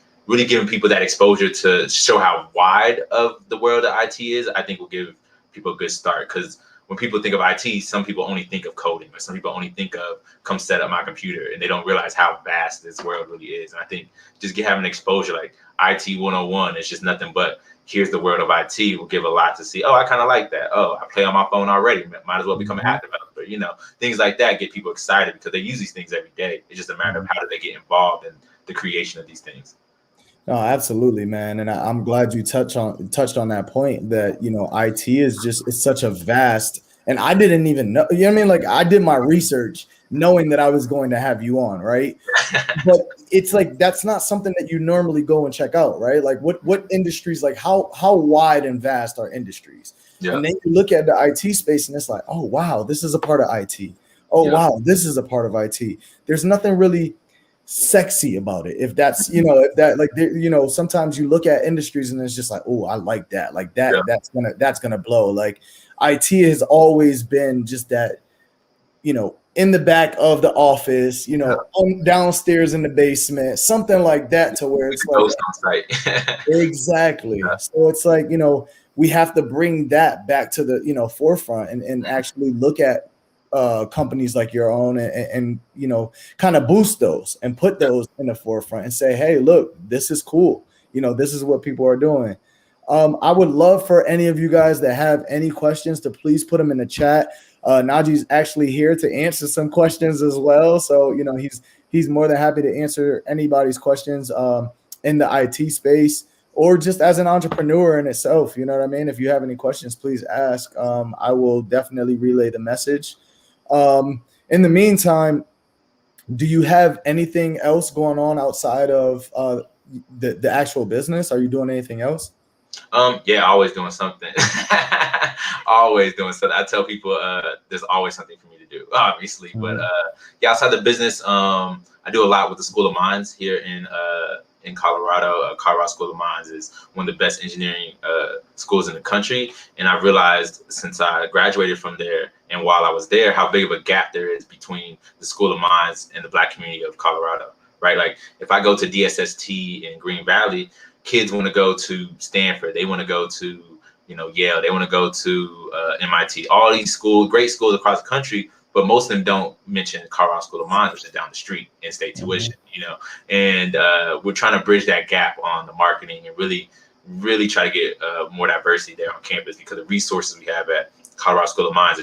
giving people that exposure to show how wide of the world of IT is, I think will give people a good start. Because when people think of IT, some people only think of coding, or some people only think of come set up my computer, and they don't realize how vast this world really is. And I think just having exposure, like IT 101, it's just nothing but here's the world of IT, will give a lot to see. Oh, I kind of like that. Oh, I play on my phone already. Might as well become an app developer. Things like that get people excited because they use these things every day. It's just a matter of how do they get involved in the creation of these things. No, absolutely, man. And I'm glad you touched on that point that, IT is it's such a vast, and I didn't even know, you know what I mean? Like I did my research knowing that I was going to have you on, right? But it's like, that's not something that you normally go and check out, right? Like what industries, like how wide and vast are industries? Yeah. And then you look at the IT space and it's like, oh, wow, this is a part of IT. Oh, Yeah. wow, this is a part of IT. There's nothing really sexy about it. If that's, if that, like, sometimes you look at industries and it's just like, oh, I like that. Like that, Yeah. that's gonna blow. Like IT has always been just that, in the back of the office, downstairs in the basement, something like that, to where it's like, ghost on site. exactly. Yeah. So it's like, we have to bring that back to the, forefront and actually look at companies like your own and kind of boost those and put those in the forefront and say, hey, look, this is cool. This is what people are doing. I would love for any of you guys that have any questions to please put them in the chat. Naji's actually here to answer some questions as well. So, he's more than happy to answer anybody's questions in the IT space or just as an entrepreneur in itself. You know what I mean? If you have any questions, please ask. I will definitely relay the message. In the meantime, do you have anything else going on outside of the actual business? Are you doing anything else? Yeah, always doing something. Always doing something. I tell people there's always something for me to do, obviously. Mm-hmm. But yeah, outside the business, I do a lot with the School of Mines here in Colorado. Colorado School of Mines is one of the best engineering schools in the country. And I realized since I graduated from there and while I was there, how big of a gap there is between the School of Mines and the Black community of Colorado, right? Like if I go to DSST in Green Valley, kids want to go to Stanford. They want to go to, Yale. They want to go to MIT. All these great schools across the country, but most of them don't mention Colorado School of Mines, which is down the street, in-state tuition. And we're trying to bridge that gap on the marketing and really try to get more diversity there on campus because the resources we have at Colorado School of Mines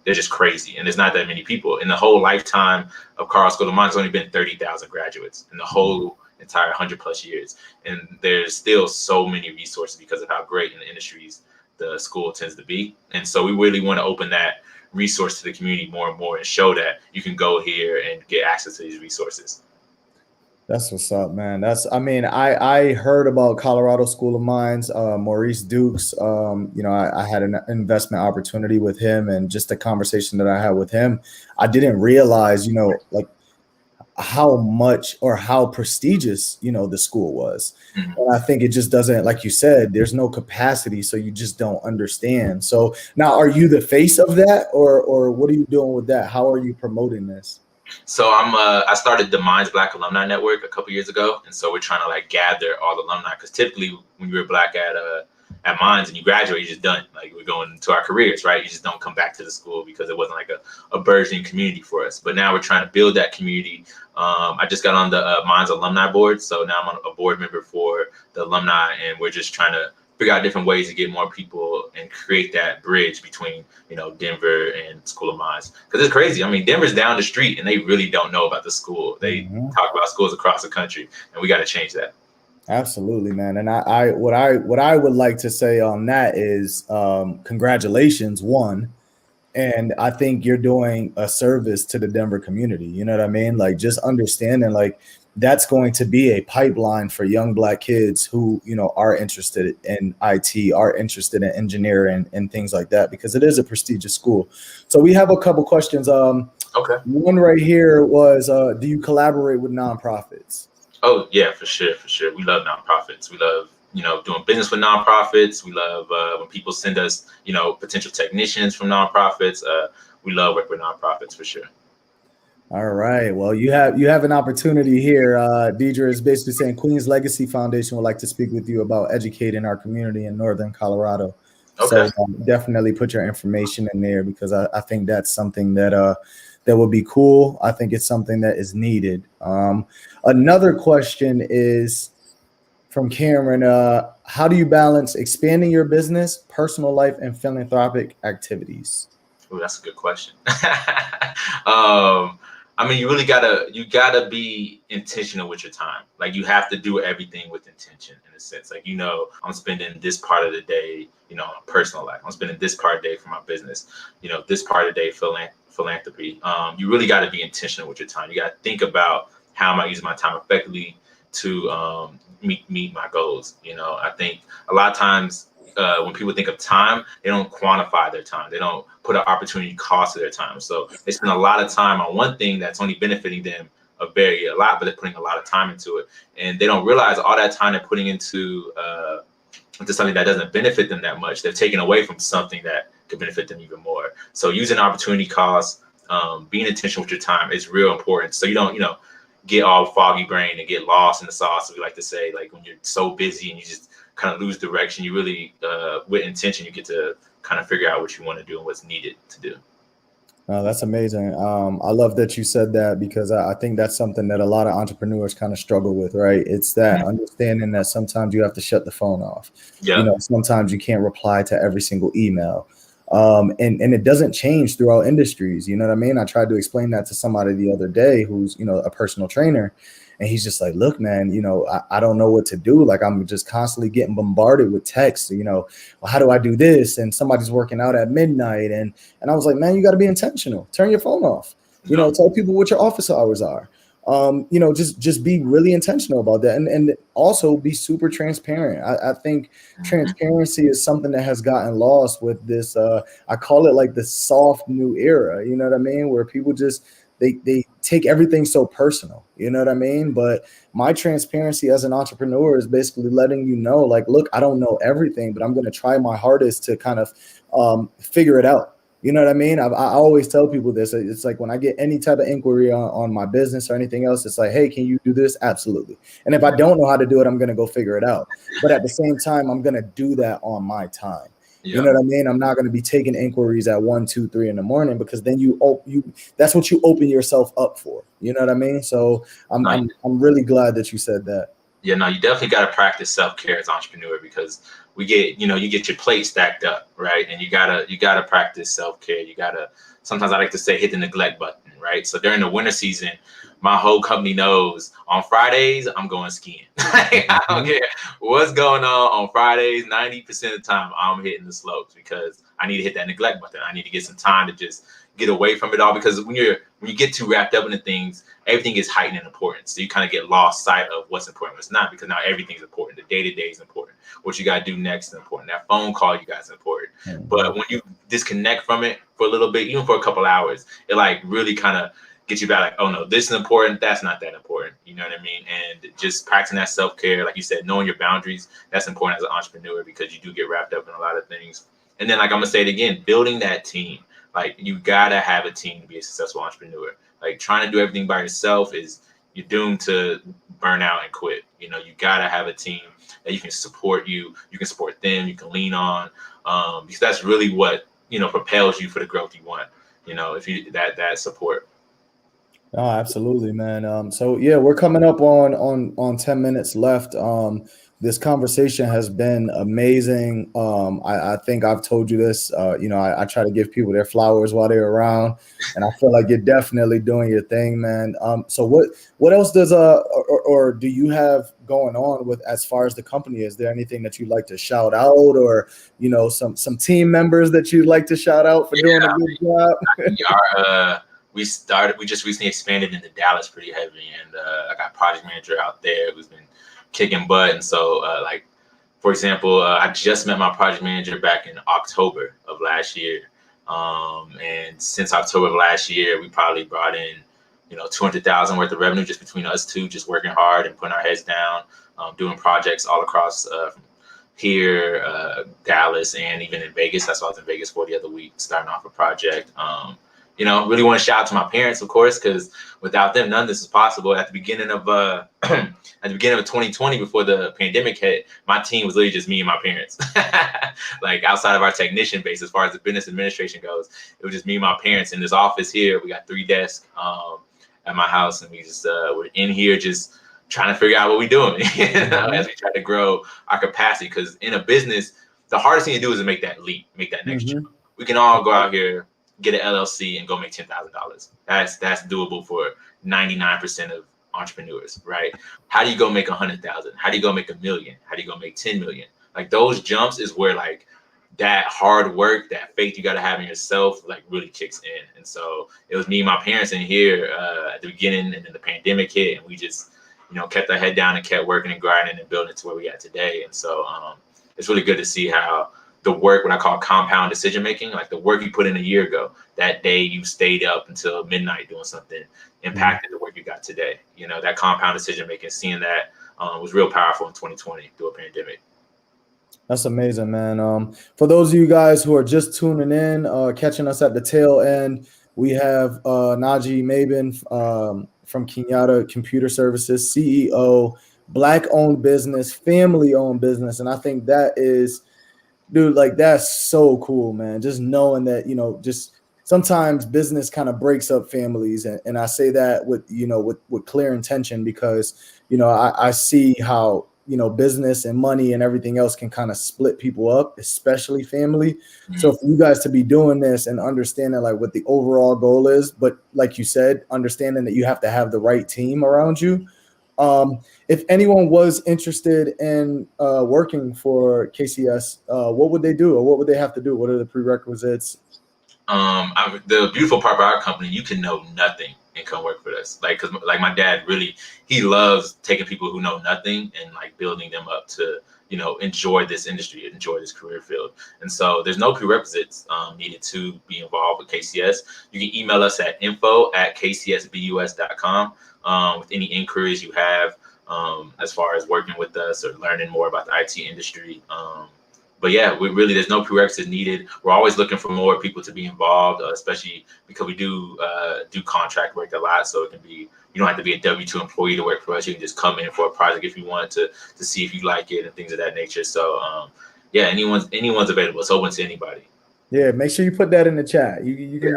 they're just crazy, and there's not that many people. In the whole lifetime of Colorado School of Mines, there's only been 30,000 graduates in the whole entire 100+ years, and there's still so many resources because of how great in the industries the school tends to be. And so we really want to open that resource to the community more and more and show that you can go here and get access to these resources. That's what's up, man. I heard about Colorado School of Mines, Maurice Dukes. I had an investment opportunity with him, and just the conversation that I had with him, I didn't realize, like how much or how prestigious, the school was. Mm-hmm. And I think it just doesn't, like you said, there's no capacity. So you just don't understand. So now, are you the face of that, or what are you doing with that? How are you promoting this? So I started the Mines Black Alumni Network a couple years ago, and so we're trying to like gather all the alumni because typically when you're Black at Mines and you graduate, you're just done. Like we're going into our careers, right? You just don't come back to the school because it wasn't like a burgeoning community for us. But now we're trying to build that community. I just got on the Mines Alumni board, so now I'm a board member for the alumni, and we're just trying to figure out different ways to get more people and create that bridge between, Denver and School of Mines. Because it's crazy. I mean, Denver's down the street and they really don't know about the school. They talk about schools across the country, and we got to change that. Absolutely, man. And what I would like to say on that is congratulations, one. And I think you're doing a service to the Denver community. You know what I mean? Like, just understanding, like, that's going to be a pipeline for young Black kids who, are interested in IT, are interested in engineering and things like that, because it is a prestigious school. So we have a couple questions. Okay. One right here was, do you collaborate with nonprofits? Oh, yeah, for sure. We love nonprofits. We love, doing business with nonprofits. We love when people send us, potential technicians from nonprofits. We love working with nonprofits for sure. All right. Well, you have an opportunity here. Deidre is basically saying Queens Legacy Foundation would like to speak with you about educating our community in Northern Colorado. Okay. So definitely put your information in there, because I think that's something that would be cool. I think it's something that is needed. Another question is from Cameron. How do you balance expanding your business, personal life, and philanthropic activities? Oh, that's a good question. I mean, you gotta be intentional with your time. Like, you have to do everything with intention, in a sense. Like, I'm spending this part of the day, on personal life. I'm spending this part of the day for my business. This part of the day philanthropy. You really got to be intentional with your time. You got to think about, how am I using my time effectively to meet my goals. I think a lot of times when people think of time, they don't quantify their time. They don't put an opportunity cost to their time. So they spend a lot of time on one thing that's only benefiting them a lot, but they're putting a lot of time into it, and they don't realize all that time they're putting into something that doesn't benefit them that much. They're taking away from something that could benefit them even more. So using opportunity costs, being intentional with your time is real important. So you don't, get all foggy brain and get lost in the sauce. We like to say, like, when you're so busy and you just kind of lose direction, you really, with intention, you get to kind of figure out what you want to do and what's needed to do. That's amazing. I love that you said that, because I think that's something that a lot of entrepreneurs kind of struggle with, right? It's that understanding that sometimes you have to shut the phone off. Yeah. Sometimes you can't reply to every single email. And it doesn't change throughout industries. You know what I mean? I tried to explain that to somebody the other day who's, a personal trainer. And he's just like, look, man, I don't know what to do. Like, I'm just constantly getting bombarded with texts, well, how do I do this? And somebody's working out at midnight. And I was like, man, you got to be intentional. Turn your phone off. Tell people what your office hours are. Just be really intentional about that. And also be super transparent. I think transparency is something that has gotten lost with this. I call it like the soft new era. You know what I mean? Where people just, they take everything so personal, you know what I mean? But my transparency as an entrepreneur is basically letting you know, like, look, I don't know everything, but I'm going to try my hardest to kind of figure it out. You know what I mean? I always tell people this. It's like, when I get any type of inquiry on my business or anything else, it's like, hey, can you do this? Absolutely. And if I don't know how to do it, I'm going to go figure it out. But at the same time, I'm going to do that on my time. You know what I mean? I'm not going to be taking inquiries at 1, 2, 3 in the morning, because then that's what you open yourself up for. You know what I mean? So I'm really glad that you said that. Yeah, no, you definitely got to practice self-care as an entrepreneur, because you get your plate stacked up, right? And you gotta practice self-care. Sometimes I like to say, hit the neglect button, right? So during the winter season, my whole company knows on Fridays, I'm going skiing. I don't care what's going on Fridays. 90% of the time, I'm hitting the slopes, because I need to hit that neglect button. I need to get some time to just get away from it all, because when you get too wrapped up into things, everything is heightened in importance. So you kind of get lost sight of what's important, what's not, because now everything's important. The day-to-day is important. What you got to do next is important. That phone call you got is important. But when you disconnect from it for a little bit, even for a couple hours, it like really kind of gets you back, like, oh no, this is important, that's not that important. You know what I mean? And just practicing that self-care, like you said, knowing your boundaries, that's important as an entrepreneur, because you do get wrapped up in a lot of things. And then, like, I'm gonna say it again, building that team. Like, you gotta have a team to be a successful entrepreneur. Like, trying to do everything by yourself you're doomed to burn out and quit. You gotta have a team that you can support you can support them, you can lean on, because that's really what propels you for the growth you want. If you that support. Oh, absolutely, man. So yeah, we're coming up on 10 minutes left. This conversation has been amazing. I think I've told you this. I try to give people their flowers while they're around, and I feel like you're definitely doing your thing, man. So what else does or do you have going on with as far as the company? Is there anything that you'd like to shout out, or some team members that you'd like to shout out for doing a good job? We just recently expanded into Dallas pretty heavy, and I got a project manager out there who's been kicking butt. And so, for example, I just met my project manager back in October of last year. And since October of last year, we probably brought in, 200,000 worth of revenue just between us two, just working hard and putting our heads down, doing projects all across here, Dallas, and even in Vegas. That's why I was in Vegas for the other week, starting off a project. Really want to shout out to my parents, of course, because without them, none of this is possible. At the beginning of 2020, before the pandemic hit, my team was literally just me and my parents. Like outside of our technician base, as far as the business administration goes, it was just me and my parents in this office here. We got 3 desks at my house, and we just we're in here just trying to figure out what we're doing as we try to grow our capacity. Because in a business, the hardest thing to do is to make that leap, make that next jump. We can all go out here, get an LLC, and go make $10,000. That's doable for 99% of entrepreneurs, right? How do you go make 100,000? How do you go make $1 million? How do you go make 10 million? Like those jumps is where like that hard work, that faith you got to have in yourself, like really kicks in. And so it was me and my parents in here at the beginning, and then the pandemic hit, and we just kept our head down and kept working and grinding and building to where we at today. And so it's really good to see how the work, what I call compound decision making, like the work you put in a year ago, that day you stayed up until midnight doing something, impacted the work you got today. That compound decision making, seeing that was real powerful in 2020 through a pandemic. That's amazing, man. For those of you guys who are just tuning in, catching us at the tail end, we have Naji Mavin from Kenyatta Computer Services, CEO, Black-owned business, family-owned business, and I think that is, dude, like that's so cool, man. Just knowing that, just sometimes business kind of breaks up families, and I say that with clear intention because I see how business and money and everything else can kind of split people up, especially family. So for you guys to be doing this and understanding like what the overall goal is, but like you said, understanding that you have to have the right team around you. If anyone was interested in working for KCS, what would they do, or what would they have to do? What are the prerequisites? The beautiful part about our company, you can know nothing and come work for us. Like, cause like my dad really, he loves taking people who know nothing and like building them up to, enjoy this industry, enjoy this career field. And so there's no prerequisites needed to be involved with KCS. You can email us at info@kcsbus.com with any inquiries you have as far as working with us or learning more about the IT industry. But yeah, there's no prerequisites needed. We're always looking for more people to be involved, especially because we do contract work a lot. So it can be, you don't have to be a W-2 employee to work for us. You can just come in for a project if you want to see if you like it and things of that nature. So yeah, anyone's available. It's open to anybody. Yeah, make sure you put that in the chat. You can.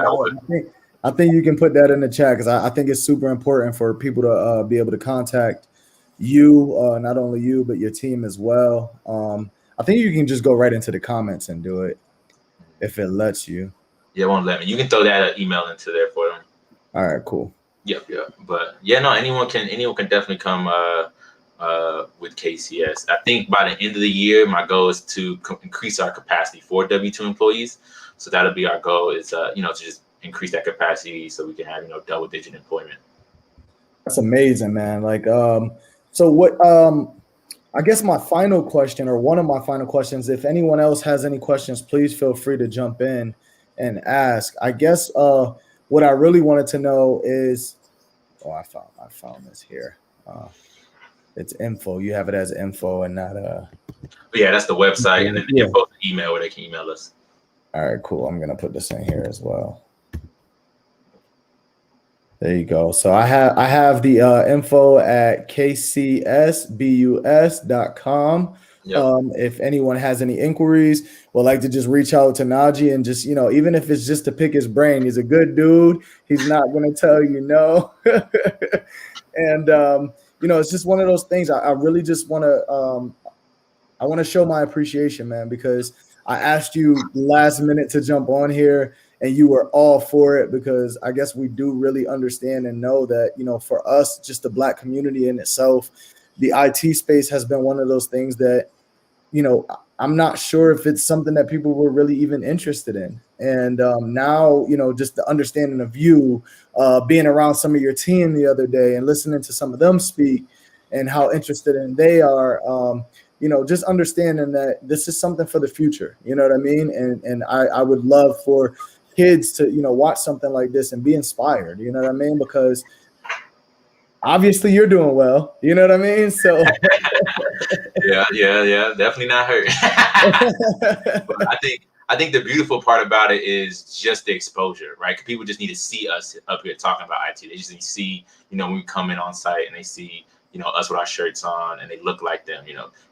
I think you can put that in the chat because I think it's super important for people to be able to contact you, not only you but your team as well. I think you can just go right into the comments and do it if it lets you. Yeah, it won't let me. You can throw that email into there for them. All right, cool. Yep. But yeah, no, anyone can definitely come with KCS. I think by the end of the year, my goal is to increase our capacity for W-2 employees. So that'll be our goal is to just increase that capacity so we can have double-digit employment. That's amazing, man. Like so what I guess my final question, or one of my final questions, if anyone else has any questions, please feel free to jump in and ask. I guess what I really wanted to know is, I found this here. It's info. You have it as info and not yeah, that's the website, and then the info email where they can email us. All right, cool. I'm gonna put this in here as well. There you go. So I have the info at kcsbus.com. Yep. If anyone has any inquiries, would like to just reach out to Naji and just, even if it's just to pick his brain, he's a good dude. He's not going to tell you no. And, it's just one of those things. I really just want to, I want to show my appreciation, man, because I asked you last minute to jump on here and you were all for it, because I guess we do really understand and know that, for us, just the Black community in itself, the IT space has been one of those things that, I'm not sure if it's something that people were really even interested in. And now, just the understanding of you, being around some of your team the other day and listening to some of them speak and how interested in they are, just understanding that this is something for the future, you know what I mean? And I would love for kids to, watch something like this and be inspired, you know what I mean? Because obviously you're doing well, you know what I mean? So yeah, definitely not hurt. But I think the beautiful part about it is just the exposure, right? 'Cause people just need to see us up here talking about IT. They just need to see, when we come in on site and they see, us with our shirts on and they look like them.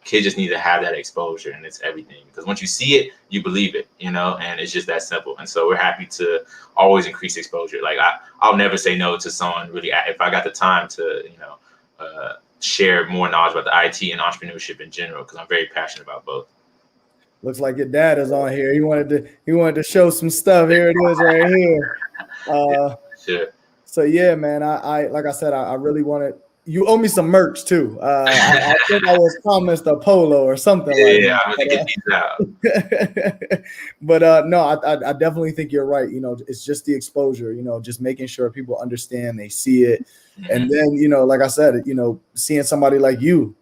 Kids just need to have that exposure, and it's everything. Because once you see it, you believe it, and it's just that simple. And so we're happy to always increase exposure. Like I'll never say no to someone really if I got the time to, share more knowledge about the IT and entrepreneurship in general, because I'm very passionate about both. Looks like your dad is on here. He wanted to show some stuff. Here it is right here. Sure. So yeah, man. I like I said, I really wanted. You owe me some merch too. I think I was promised a polo or something like that. Yeah, I'm gonna get these out. But no, I definitely think you're right. It's just the exposure. Just making sure people understand, they see it, and then like I said, seeing somebody like you,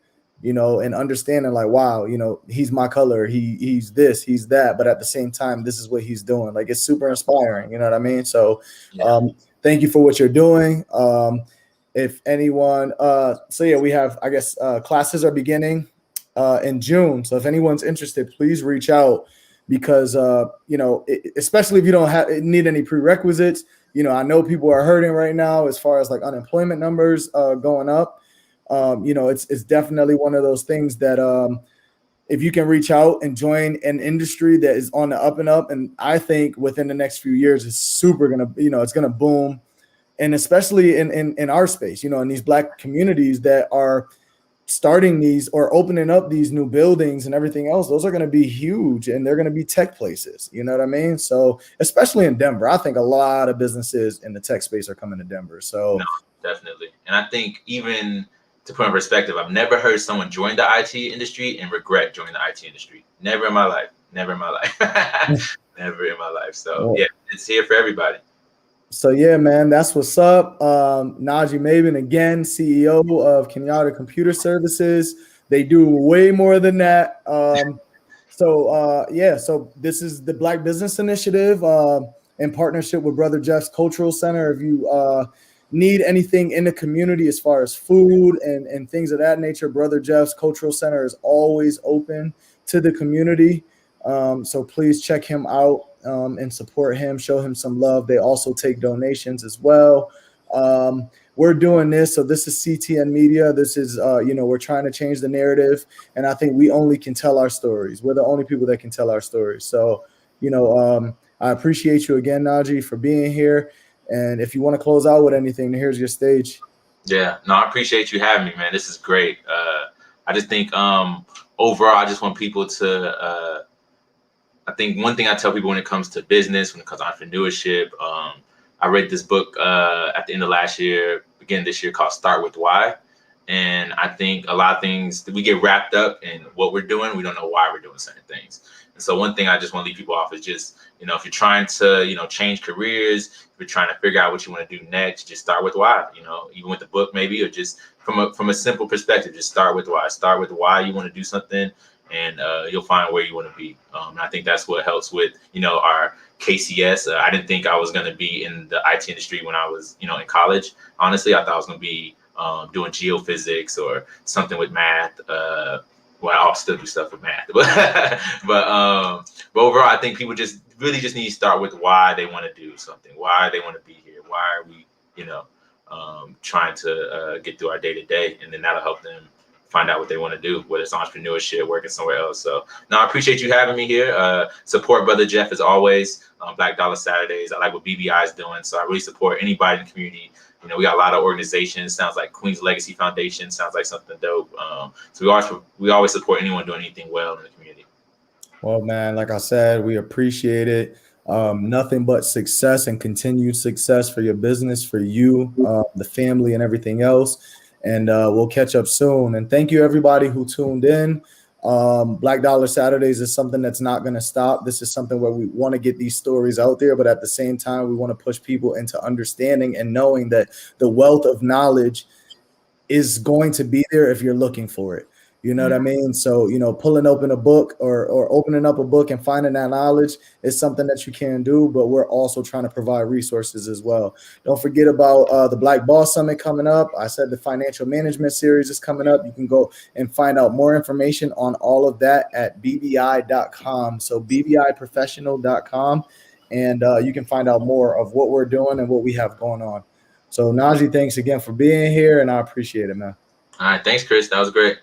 and understanding like, wow, he's my color. He's this, he's that, but at the same time, this is what he's doing. Like, it's super inspiring. You know what I mean? So, thank you for what you're doing. If anyone, so yeah, we have, I guess, classes are beginning in June. So if anyone's interested, please reach out, because, especially if you don't need any prerequisites, I know people are hurting right now as far as like unemployment numbers going up. It's definitely one of those things that if you can reach out and join an industry that is on the up and up, and I think within the next few years, it's super gonna, it's gonna boom. And especially in our space, in these Black communities that are starting these or opening up these new buildings and everything else, those are going to be huge, and they're going to be tech places. You know what I mean? So especially in Denver, I think a lot of businesses in the tech space are coming to Denver. So no, definitely. And I think, even to put in perspective, I've never heard someone join the IT industry and regret joining the IT industry. Never in my life. Never in my life. Never in my life. So yeah, it's here for everybody. So yeah, man, that's what's up. Naji Mavin, again, CEO of Kenyatta Computer Services. They do way more than that. So this is the Black Business Initiative in partnership with Brother Jeff's Cultural Center. If you need anything in the community as far as food and things of that nature, Brother Jeff's Cultural Center is always open to the community. So please check him out and support him, show him some love. They also take donations as well. We're doing this. So this is CTN Media. This is, we're trying to change the narrative. And I think we only can tell our stories. We're the only people that can tell our stories. So, I appreciate you again, Naji, for being here. And if you want to close out with anything, here's your stage. Yeah, no, I appreciate you having me, man. This is great. I just think overall, I just want people to, I think one thing I tell people when it comes to business, when it comes to entrepreneurship, I read this book at the end of last year, beginning this year, called Start With Why. And I think a lot of things that we get wrapped up in what we're doing, we don't know why we're doing certain things. And so one thing I just want to leave people off is just, if you're trying to, change careers, if you're trying to figure out what you want to do next, just start with why, even with the book maybe, or just from a simple perspective, just start with why. Start with why you want to do something, and you'll find where you want to be. And I think that's what helps with, our KCS. I didn't think I was going to be in the IT industry when I was, in college. Honestly, I thought I was going to be doing geophysics or something with math. Well, I'll still do stuff with math, but overall, I think people just really just need to start with why they want to do something, why they want to be here, why are we, trying to get through our day to day, and then that'll help them find out what they want to do, whether it's entrepreneurship, working somewhere else. So no, I appreciate you having me here. Support Brother Jeff as always. Black Dollar Saturdays. I like what BBI is doing. So I really support anybody in the community. You know, we got a lot of organizations. Sounds like Queen's Legacy Foundation. Sounds like something dope. So we always support anyone doing anything well in the community. Well, man, like I said, we appreciate it. Nothing but success and continued success for your business, for you, the family, and everything else. And we'll catch up soon. And thank you, everybody who tuned in. Black Dollar Saturdays is something that's not going to stop. This is something where we want to get these stories out there, but at the same time, we want to push people into understanding and knowing that the wealth of knowledge is going to be there if you're looking for it. You know what I mean? So, you know, pulling open a book or opening up a book and finding that knowledge is something that you can do, but we're also trying to provide resources as well. Don't forget about the Black Boss Summit coming up. I said the financial management series is coming up. You can go and find out more information on all of that at bbi.com. So bbiprofessional.com. And you can find out more of what we're doing and what we have going on. So Naji, thanks again for being here, and I appreciate it, man. All right. Thanks, Chris. That was great.